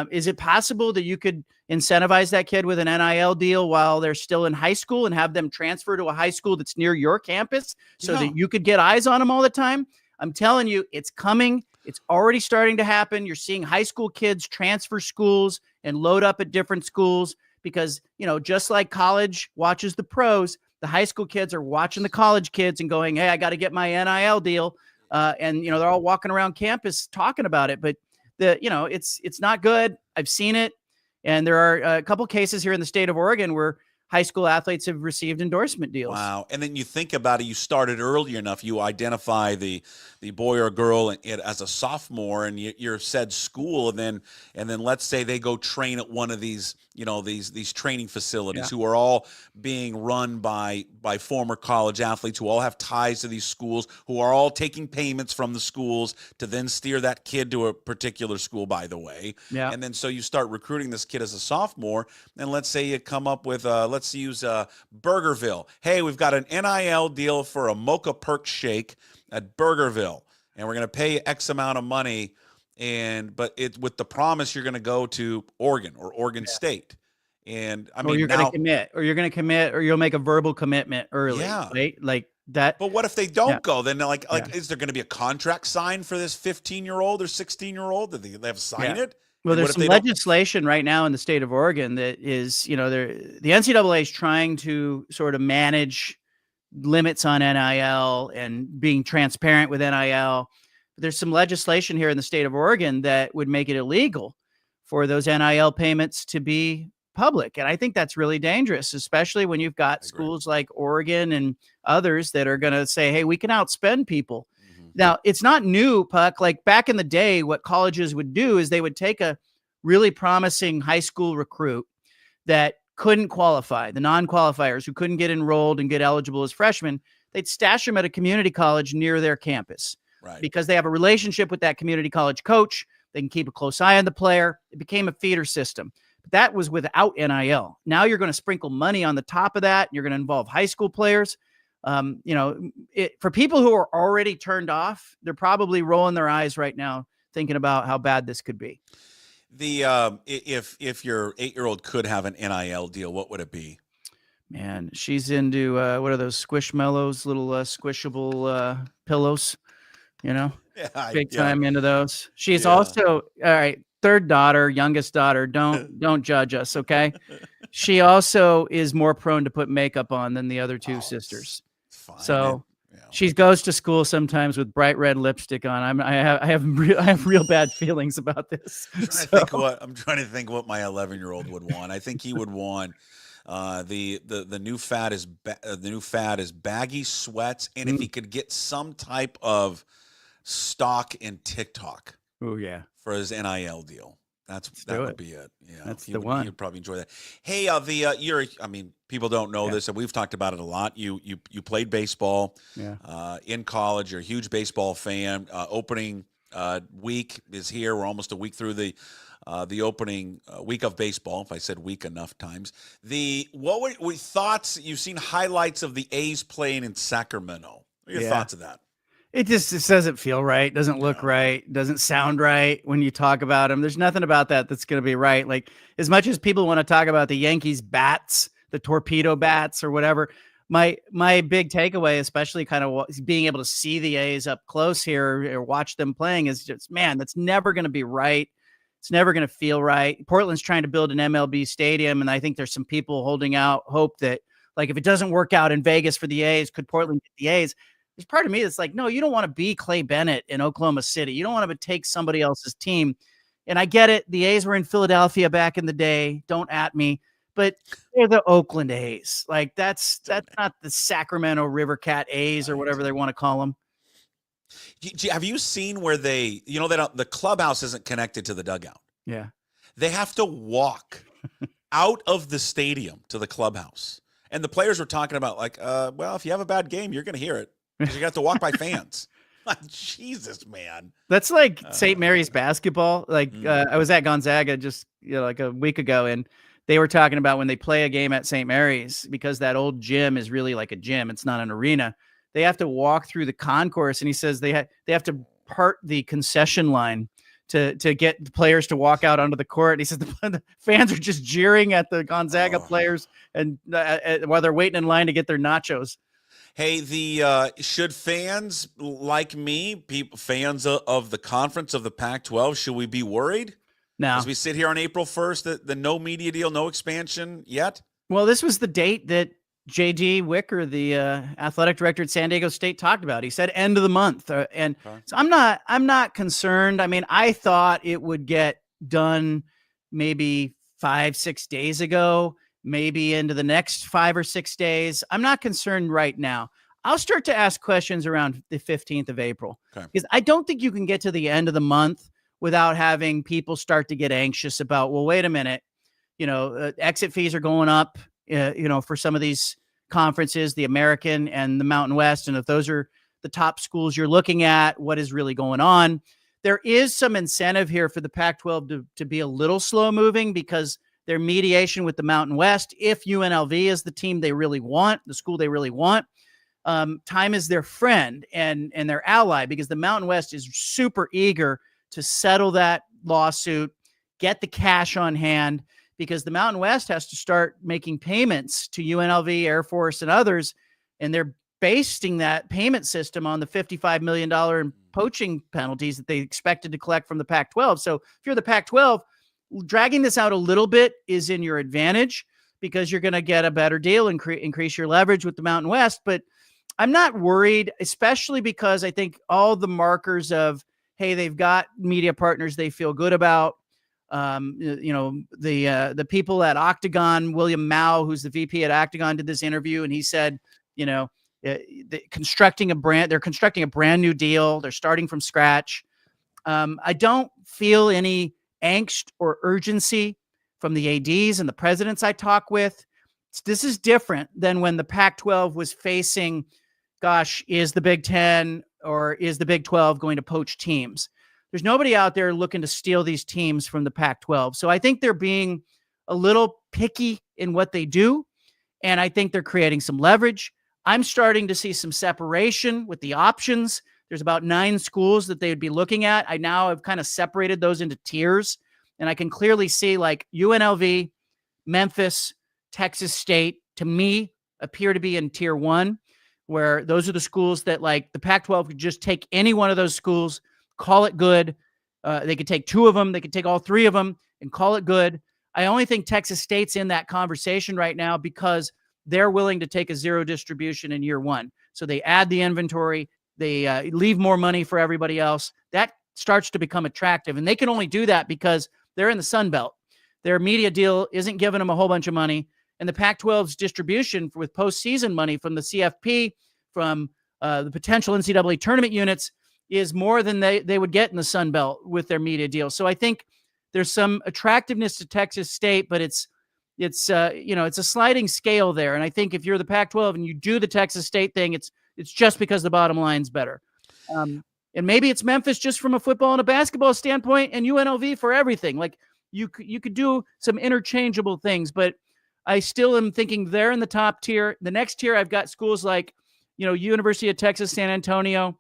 Is it possible that you could incentivize that kid with an NIL deal while they're still in high school and have them transfer to a high school that's near your campus so that you could get eyes on them all the time? I'm telling you, it's coming. It's already starting to happen. You're seeing high school kids transfer schools and load up at different schools because, just like college watches the pros, the high school kids are watching the college kids and going, hey, I got to get my NIL deal. And they're all walking around campus talking about it. But it's not good. I've seen it. And there are a couple cases here in the state of Oregon where high school athletes have received endorsement deals. Wow.
And then you think about it, you started early enough, you identify the boy or girl as a sophomore, and you're said school, and then let's say they go train at one of these, these training facilities who are all being run by former college athletes who all have ties to these schools, who are all taking payments from the schools to then steer that kid to a particular school, by the way. Yeah. And then so you start recruiting this kid as a sophomore, and let's say you come up with let's use Burgerville. Hey, we've got an NIL deal for a Mocha Perk Shake at Burgerville, and we're going to pay you X amount of money, but it's with the promise you're going to go to Oregon or Oregon State. And I mean,
you're going to commit, or you'll make a verbal commitment early. Yeah. Right? Like that.
But what if they don't go? Then is there going to be a contract signed for this 15-year-old or 16-year-old? Did they have to sign it?
Well, there's some legislation right now in the state of Oregon that is, the NCAA is trying to sort of manage limits on NIL and being transparent with NIL. But there's some legislation here in the state of Oregon that would make it illegal for those NIL payments to be public. And I think that's really dangerous, especially when you've got schools like Oregon and others that are going to say, hey, we can outspend people. Now, it's not new, Puck. Like back in the day, what colleges would do is they would take a really promising high school recruit that couldn't qualify, the non-qualifiers who couldn't get enrolled and get eligible as freshmen. They'd stash them at a community college near their campus because they have a relationship with that community college coach. They can keep a close eye on the player. It became a feeder system. But that was without NIL. Now you're going to sprinkle money on the top of that. You're going to involve high school players. For people who are already turned off, they're probably rolling their eyes right now, thinking about how bad this could be.
If your 8-year-old could have an NIL deal, what would it be?
Man, she's into what are those Squishmallows, little squishable pillows, big time into those. She's also all right. Third daughter, youngest daughter. Don't judge us, okay? She also is more prone to put makeup on than the other two sisters. Fine. So she goes to school sometimes with bright red lipstick on. I have real bad feelings about this.
I'm trying to think what my 11-year-old would want. I think he would want the new fad is baggy sweats, and if he could get some type of stock in TikTok.
Oh yeah.
For his NIL deal. That
do
would
it.
be it. Yeah,
That's
he
the
would,
one.
He would probably enjoy that. Hey, I mean, people don't know this, and we've talked about it a lot. You played baseball, in college. You're a huge baseball fan. Opening week is here. We're almost a week through the opening week of baseball. If I said week enough times, what were thoughts? You've seen highlights of the A's playing in Sacramento. What are your thoughts of that?
It doesn't feel right. Doesn't look right. Doesn't sound right when you talk about them. There's nothing about that that's going to be right. Like, as much as people want to talk about the Yankees bats, the torpedo bats or whatever, my big takeaway, especially kind of being able to see the A's up close here or watch them playing, is just, man, that's never going to be right. It's never going to feel right. Portland's trying to build an MLB stadium, and I think there's some people holding out hope that, like, if it doesn't work out in Vegas for the A's, could Portland get the A's? There's part of me that's like, no, you don't want to be Clay Bennett in Oklahoma City. You don't want to take somebody else's team. And I get it. The A's were in Philadelphia back in the day. Don't at me. But they're the Oakland A's. Like, that's not the Sacramento River Cat A's or whatever they want to call them.
Have you seen where the clubhouse isn't connected to the dugout?
Yeah.
They have to walk out of the stadium to the clubhouse. And the players were talking about, like, well, if you have a bad game, you're going to hear it. Because you got to walk by fans. Jesus, man.
That's like St. Mary's basketball. Like, I was at Gonzaga just like a week ago, and they were talking about when they play a game at St. Mary's, because that old gym is really like a gym. It's not an arena. They have to walk through the concourse, and he says they have to part the concession line to get the players to walk out onto the court. And he says the fans are just jeering at the Gonzaga players and while they're waiting in line to get their nachos.
Hey, should fans like me, fans of the conference of the Pac-12, should we be worried?
No.
As we sit here on April 1st, the no media deal, no expansion yet?
Well, this was the date that J.D. Wicker, the athletic director at San Diego State, talked about. He said end of the month. So I'm not concerned. I mean, I thought it would get done maybe 5-6 days ago, maybe into the next 5 or 6 days. I'm not concerned right now. I'll start to ask questions around the 15th of April, because I don't think you can get to the end of the month without having people start to get anxious about, well, wait a minute, exit fees are going up, for some of these conferences, the American and the Mountain West. And if those are the top schools you're looking at, what is really going on? There is some incentive here for the Pac-12 to be a little slow moving, because their mediation with the Mountain West, if UNLV is the team they really want, the school they really want, time is their friend and their ally, because the Mountain West is super eager to settle that lawsuit, get the cash on hand, because the Mountain West has to start making payments to UNLV, Air Force, and others, and they're basing that payment system on the $55 million in poaching penalties that they expected to collect from the Pac-12. So if you're the Pac-12, dragging this out a little bit is in your advantage, because you're going to get a better deal and increase your leverage with the Mountain West. But I'm not worried, especially because I think all the markers of, hey, they've got media partners they feel good about. The people at Octagon, William Mao, who's the VP at Octagon, did this interview, and he said, they're constructing a brand new deal. They're starting from scratch. I don't feel any angst or urgency from the ADs and the presidents I talk with. This is different than when the Pac-12 was facing, is the Big Ten or is the Big 12 going to poach teams? There's nobody out there looking to steal these teams from the Pac-12. So I think they're being a little picky in what they do, and I think they're creating some leverage. I'm starting to see some separation with the options. There's about 9 schools that they would be looking at. I now have kind of separated those into tiers, and I can clearly see like UNLV, Memphis, Texas State, to me, appear to be in tier 1, where those are the schools that, like, the Pac-12 could just take any one of those schools, call it good. They could take 2 of them. They could take all 3 of them and call it good. I only think Texas State's in that conversation right now because they're willing to take a zero distribution in year 1. So they add the inventory. They leave more money for everybody else. That starts to become attractive. And they can only do that because they're in the Sun Belt. Their media deal isn't giving them a whole bunch of money. And the Pac-12's distribution with postseason money from the CFP, from the potential NCAA tournament units, is more than they would get in the Sun Belt with their media deal. So I think there's some attractiveness to Texas State, but it's a sliding scale there. And I think if you're the Pac-12 and you do the Texas State thing, it's just because the bottom line's better. And maybe it's Memphis just from a football and a basketball standpoint, and UNLV for everything. Like you could do some interchangeable things, but I still am thinking they're in the top tier. The next tier, I've got schools like, University of Texas, San Antonio,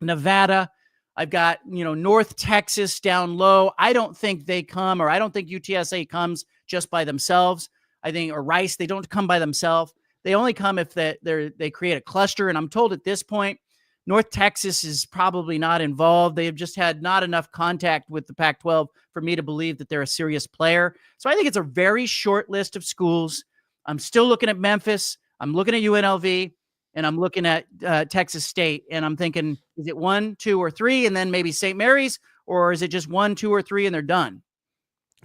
Nevada. I've got, North Texas down low. I don't think they come, or I don't think UTSA comes just by themselves. I think, or Rice, they don't come by themselves. They only come if they create a cluster. And I'm told at this point, North Texas is probably not involved. They have just had not enough contact with the Pac-12 for me to believe that they're a serious player. So I think it's a very short list of schools. I'm still looking at Memphis. I'm looking at UNLV, and I'm looking at Texas State. And I'm thinking, is it 1, 2, or 3, and then maybe St. Mary's, or is it just 1, 2, or 3, and they're done?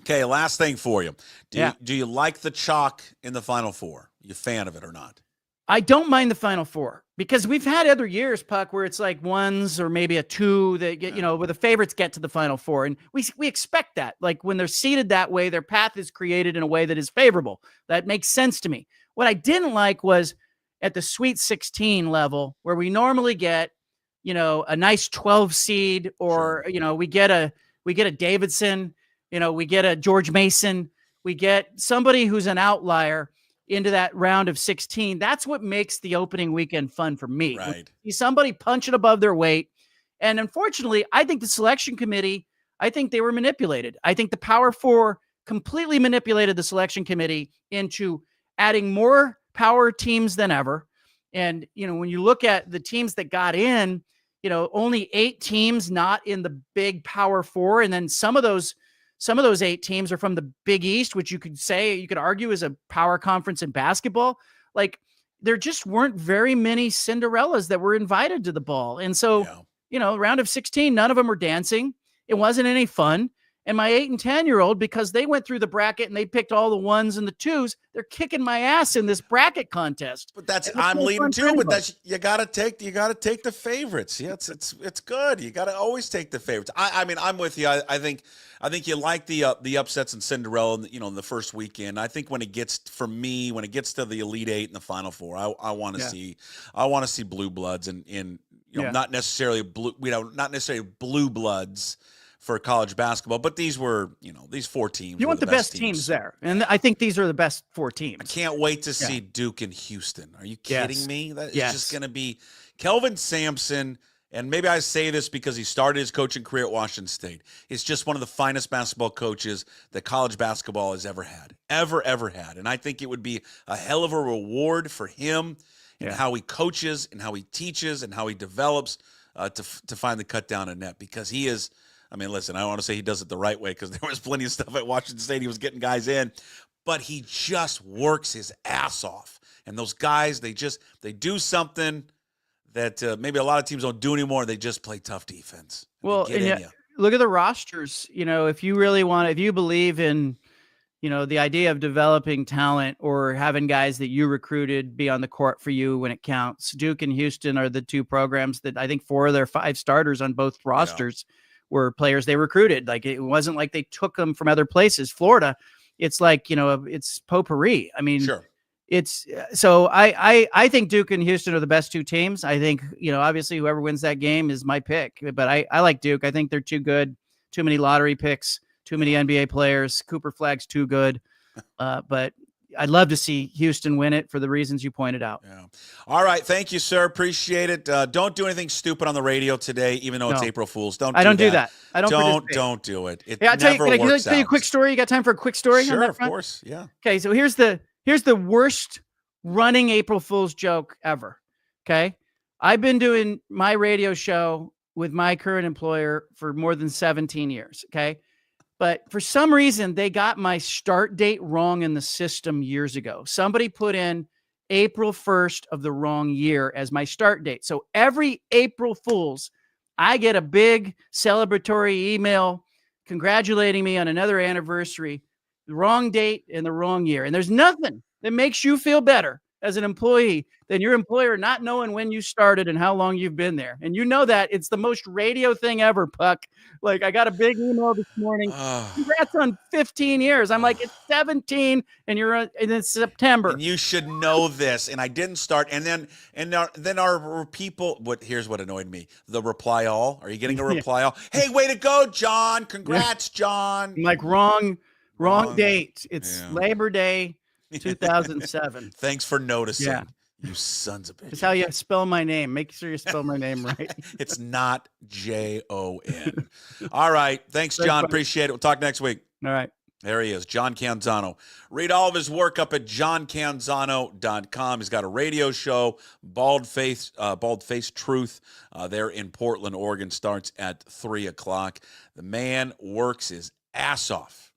Okay, last thing for you. Do you like the chalk in the Final Four? You a fan of it or not?
I don't mind the Final Four because we've had other years, Puck, where it's like 1s or maybe a 2 that get, where the favorites get to the Final Four. And we expect that. Like when they're seated that way, their path is created in a way that is favorable. That makes sense to me. What I didn't like was at the Sweet 16 level where we normally get, a nice 12 seed, or, we get a Davidson, we get a George Mason, we get somebody who's an outlier into that round of 16. That's what makes the opening weekend fun for me.
Right.
See somebody punching above their weight. And unfortunately, I think the selection committee, I think they were manipulated. I think the Power Four completely manipulated the selection committee into adding more power teams than ever. And, when you look at the teams that got in, only 8 teams not in the big Power Four. And then some of those 8 teams are from the Big East, which you could argue is a power conference in basketball. Like there just weren't very many Cinderellas that were invited to the ball. And so, round of 16, none of them were dancing. It wasn't any fun. And my 8 and 10-year-old, because they went through the bracket and they picked all the 1s and the 2s, they're kicking my ass in this bracket contest.
But I'm leading too. But you gotta take the favorites. Yeah, it's good. You gotta always take the favorites. I mean, I'm with you. I think you like the upsets in Cinderella, in the first weekend. I think when it gets to the Elite Eight and the Final Four, I want to see blue bloods and not necessarily blue bloods for college basketball, but these were, these 4 teams.
You want the best teams there. And I think these are the best 4 teams.
I can't wait to see Duke and Houston. Are you kidding me? That is just going to be Kelvin Sampson. And maybe I say this because he started his coaching career at Washington State. He's just one of the finest basketball coaches that college basketball has ever had. Ever had. And I think it would be a hell of a reward for him and how he coaches and how he teaches and how he develops to find the cut down a net, because he is – I mean, listen, I don't want to say he does it the right way because there was plenty of stuff at Washington State. He was getting guys in, but he just works his ass off. And those guys, they do something that maybe a lot of teams don't do anymore. They just play tough defense.
Well, look at the rosters. If you believe in, the idea of developing talent or having guys that you recruited be on the court for you when it counts, Duke and Houston are the 2 programs that I think 4 of their 5 starters on both rosters were players they recruited. Like it wasn't like they took them from other places. Florida, it's like, it's potpourri. I mean, it's so I think Duke and Houston are the best 2 teams. I think, obviously whoever wins that game is my pick, but I like Duke. I think they're too good, too many lottery picks, too many NBA players. Cooper Flagg's too good. But I'd love to see Houston win it for the reasons you pointed out.
Yeah. All right. Thank you, sir. Appreciate it. Don't do anything stupid on the radio today, even though it's April Fool's. Don't do that.
I don't
do it. It
I'll tell you,
never
can I
works
tell you a
out.
quick story? You got time for a quick story?
Sure,
on that
of
front?
course. Yeah.
Okay. So here's the worst running April Fool's joke ever. Okay. I've been doing my radio show with my current employer for more than 17 years. Okay. But for some reason, they got my start date wrong in the system years ago. Somebody put in April 1st of the wrong year as my start date. So every April Fool's, I get a big celebratory email congratulating me on another anniversary, the wrong date and the wrong year. And there's nothing that makes you feel better as an employee than your employer not knowing when you started and how long you've been there. And you know that it's the most radio thing ever, Puck. Like, I got a big email this morning. Congrats on 15 years. I'm like, it's 17 and and it's September.
And you should know this. And I didn't start. And then our people, here's what annoyed me. The reply all. Are you getting a reply all? Hey, way to go, John. Congrats, John.
I'm like, wrong date. It's Labor Day 2007.
Thanks for noticing.
Yeah.
You sons of bitches.
It's how you spell my name. Make sure you spell my name right.
It's not Jon. All right. Thanks, John. Appreciate it. We'll talk next week.
All right.
There he is, John Canzano. Read all of his work up at johncanzano.com. He's got a radio show, Bald Face Truth, there in Portland, Oregon, starts at 3 o'clock. The man works his ass off,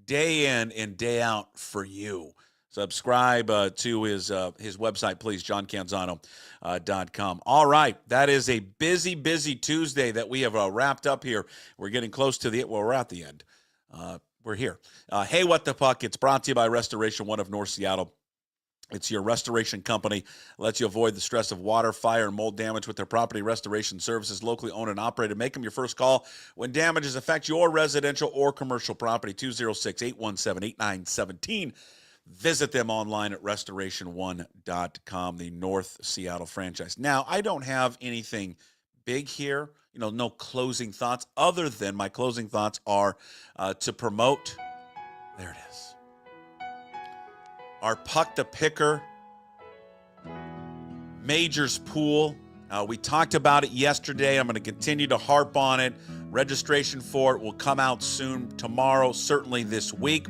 day in and day out for you. Subscribe to his website, please, johncanzano.com. All right, that is a busy, busy Tuesday that we have wrapped up here. We're getting close to we're at the end. We're here. Hey, What the Puck? It's brought to you by Restoration One of North Seattle. It's your restoration company. Lets you avoid the stress of water, fire, and mold damage with their property restoration services, locally owned and operated. Make them your first call when damages affect your residential or commercial property. 206-817-8917. Visit them online at restoration1.com, the North Seattle franchise. Now, I don't have anything big here, no closing thoughts, other than my closing thoughts are to promote, there it is, our Puck the Picker Majors Pool. We talked about it yesterday. I'm going to continue to harp on it. Registration for it will come out soon, tomorrow, certainly this week.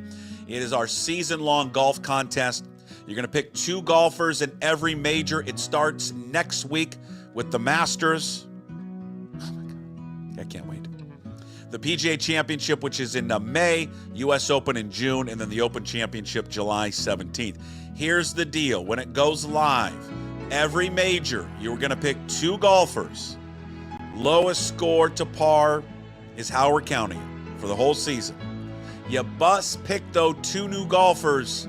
It is our season-long golf contest. You're going to pick 2 golfers in every major. It starts next week with the Masters. Oh my God, I can't wait. The PGA Championship, which is in May, U.S. Open in June, and then the Open Championship July 17th. Here's the deal. When it goes live, every major, you're going to pick 2 golfers. Lowest score to par is how we're counting it for the whole season. You must pick, though, 2 new golfers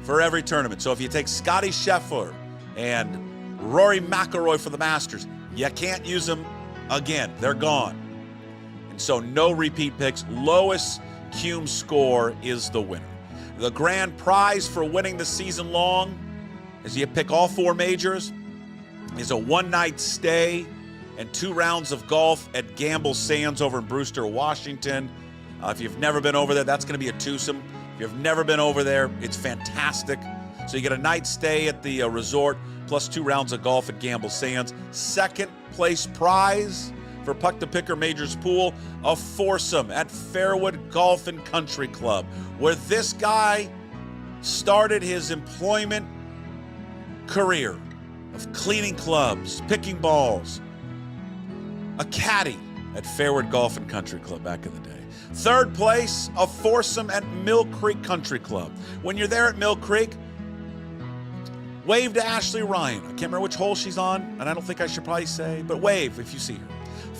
for every tournament. So if you take Scotty Scheffler and Rory McIlroy for the Masters, you can't use them again. They're gone. And so no repeat picks. Lowest cum score is the winner. The grand prize for winning the season long, as you pick all 4 majors, is a one-night stay and 2 rounds of golf at Gamble Sands over in Brewster, Washington. If you've never been over there, that's going to be a twosome. If you've never been over there, it's fantastic. So you get a night stay at the resort, plus 2 rounds of golf at Gamble Sands. Second place prize for Puck the Picker Majors Pool, a foursome at Fairwood Golf and Country Club, where this guy started his employment career of cleaning clubs, picking balls, a caddy at Fairwood Golf and Country Club back in the day. Third place, a foursome at Mill Creek Country Club. When you're there at Mill Creek, wave to Ashley Ryan. I can't remember which hole she's on, and I don't think I should probably say, but wave if you see her.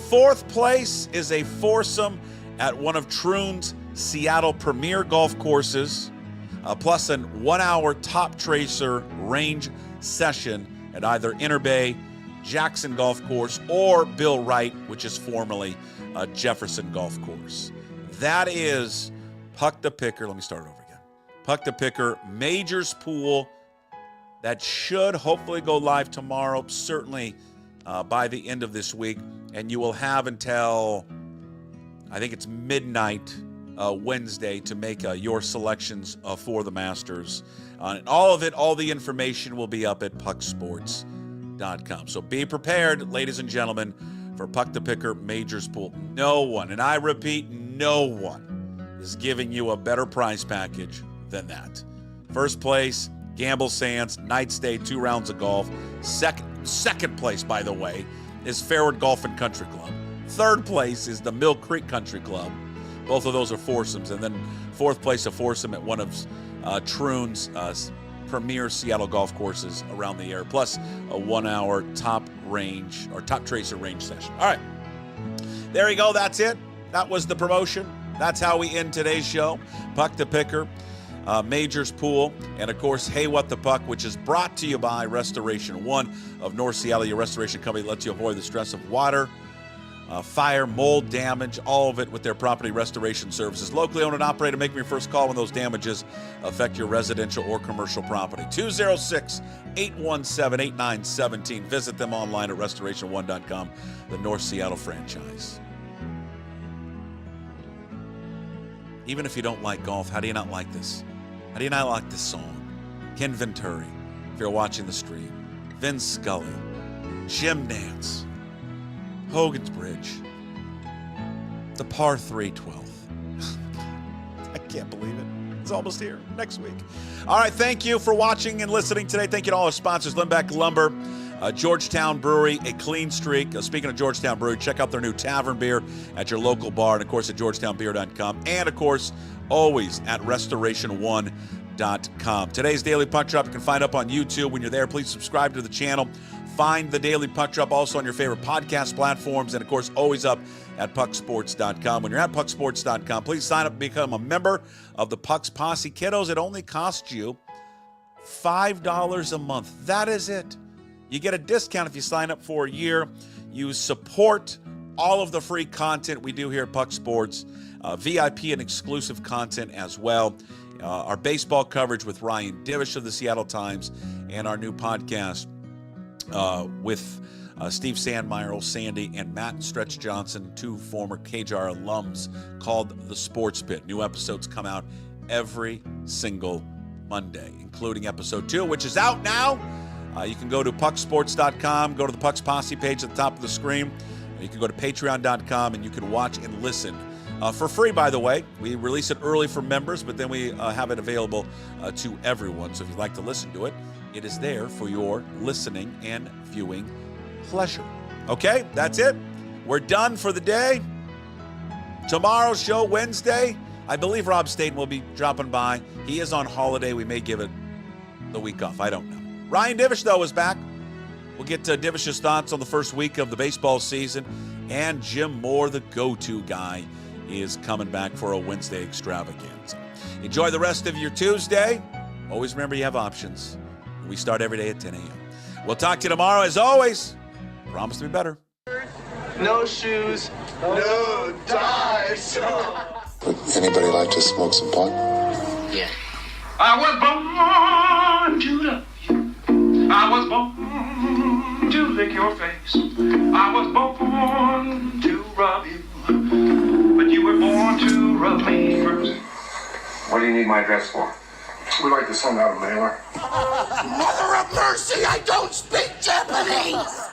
Fourth place is a foursome at one of Troon's Seattle premier golf courses, plus a 1-hour top tracer range session at either Inner Bay, Jackson Golf Course, or Bill Wright, which is formerly Jefferson Golf Course. That is Puck the Picker. Let me start it over again. Puck the Picker Majors Pool. That should hopefully go live tomorrow, certainly by the end of this week. And you will have until, I think it's midnight Wednesday to make your selections for the Masters. And all of it, all the information will be up at pucksports.com. So be prepared, ladies and gentlemen, for Puck the Picker Majors Pool. No one, and I repeat, no one is giving you a better prize package than that. First place, Gamble Sands, night stay, 2 rounds of golf. Second place, by the way, is Fairwood Golf and Country Club. Third place is the Mill Creek Country Club. Both of those are foursomes. And then fourth place, a foursome at one of Troon's premier Seattle golf courses around the area, plus a 1-hour top tracer range session. All right. There you go. That's it. That was the promotion. That's how we end today's show. Puck the Picker. Majors Pool, and of course, Hey What the Puck, which is brought to you by Restoration One of North Seattle, your restoration company that lets you avoid the stress of water, fire, mold damage, all of it with their property restoration services. Locally owned and operated. Make me your first call when those damages affect your residential or commercial property. 206-817-8917. Visit them online at restoration1.com, the North Seattle franchise. Even if you don't like golf, how do you not like this? How do you not like this song? Ken Venturi, if you're watching the stream. Vin Scully, Jim Nance, Hogan's Bridge, the par 3 12th. I can't believe it. It's almost here. Next week. All right, thank you for watching and listening today. Thank you to all our sponsors, Limbeck Lumber, Georgetown Brewery, A Clean Streak. Speaking of Georgetown Brewery, check out their new tavern beer at your local bar, and of course at georgetownbeer.com, and of course always at restoration1.com. Today's Daily Puck Drop you can find up on YouTube. When you're there, please subscribe to the channel. Find the Daily Puck Drop also on your favorite podcast platforms, and of course always up at pucksports.com. When you're at pucksports.com, please sign up and become a member of the Pucks Posse. Kiddos, it only costs you $5 a month. That is it. You get a discount if you sign up for a year. You support all of the free content we do here at Puck Sports, VIP and exclusive content as well. Our baseball coverage with Ryan Divish of the Seattle Times, and our new podcast with Steve Sandmeyer, Old Sandy, and Matt Stretch Johnson, two former KJR alums, called The Sports Pit. New episodes come out every single Monday, including episode 2, which is out now. You can go to pucksports.com, go to the Pucks Posse page at the top of the screen. You can go to patreon.com, and you can watch and listen for free, by the way. We release it early for members, but then we have it available to everyone. So if you'd like to listen to it, it is there for your listening and viewing pleasure. Okay, that's it. We're done for the day. Tomorrow's show, Wednesday, I believe Rob Staten will be dropping by. He is on holiday. We may give it the week off. I don't know. Ryan Divish, though, is back. We'll get to Divish's thoughts on the first week of the baseball season. And Jim Moore, the go-to guy, is coming back for a Wednesday extravaganza. Enjoy the rest of your Tuesday. Always remember you have options. We start every day at 10 a.m. We'll talk to you tomorrow, as always. Promise to be better.
No shoes, no dice.
Would anybody like to smoke some pot?
Yeah.
I was born to love you. I was born to lick your face. I was born to rub you. But you were born to rub me first.
What do you need my address for?
We'd like to send out a mailer.
Mother of mercy, I don't speak Japanese!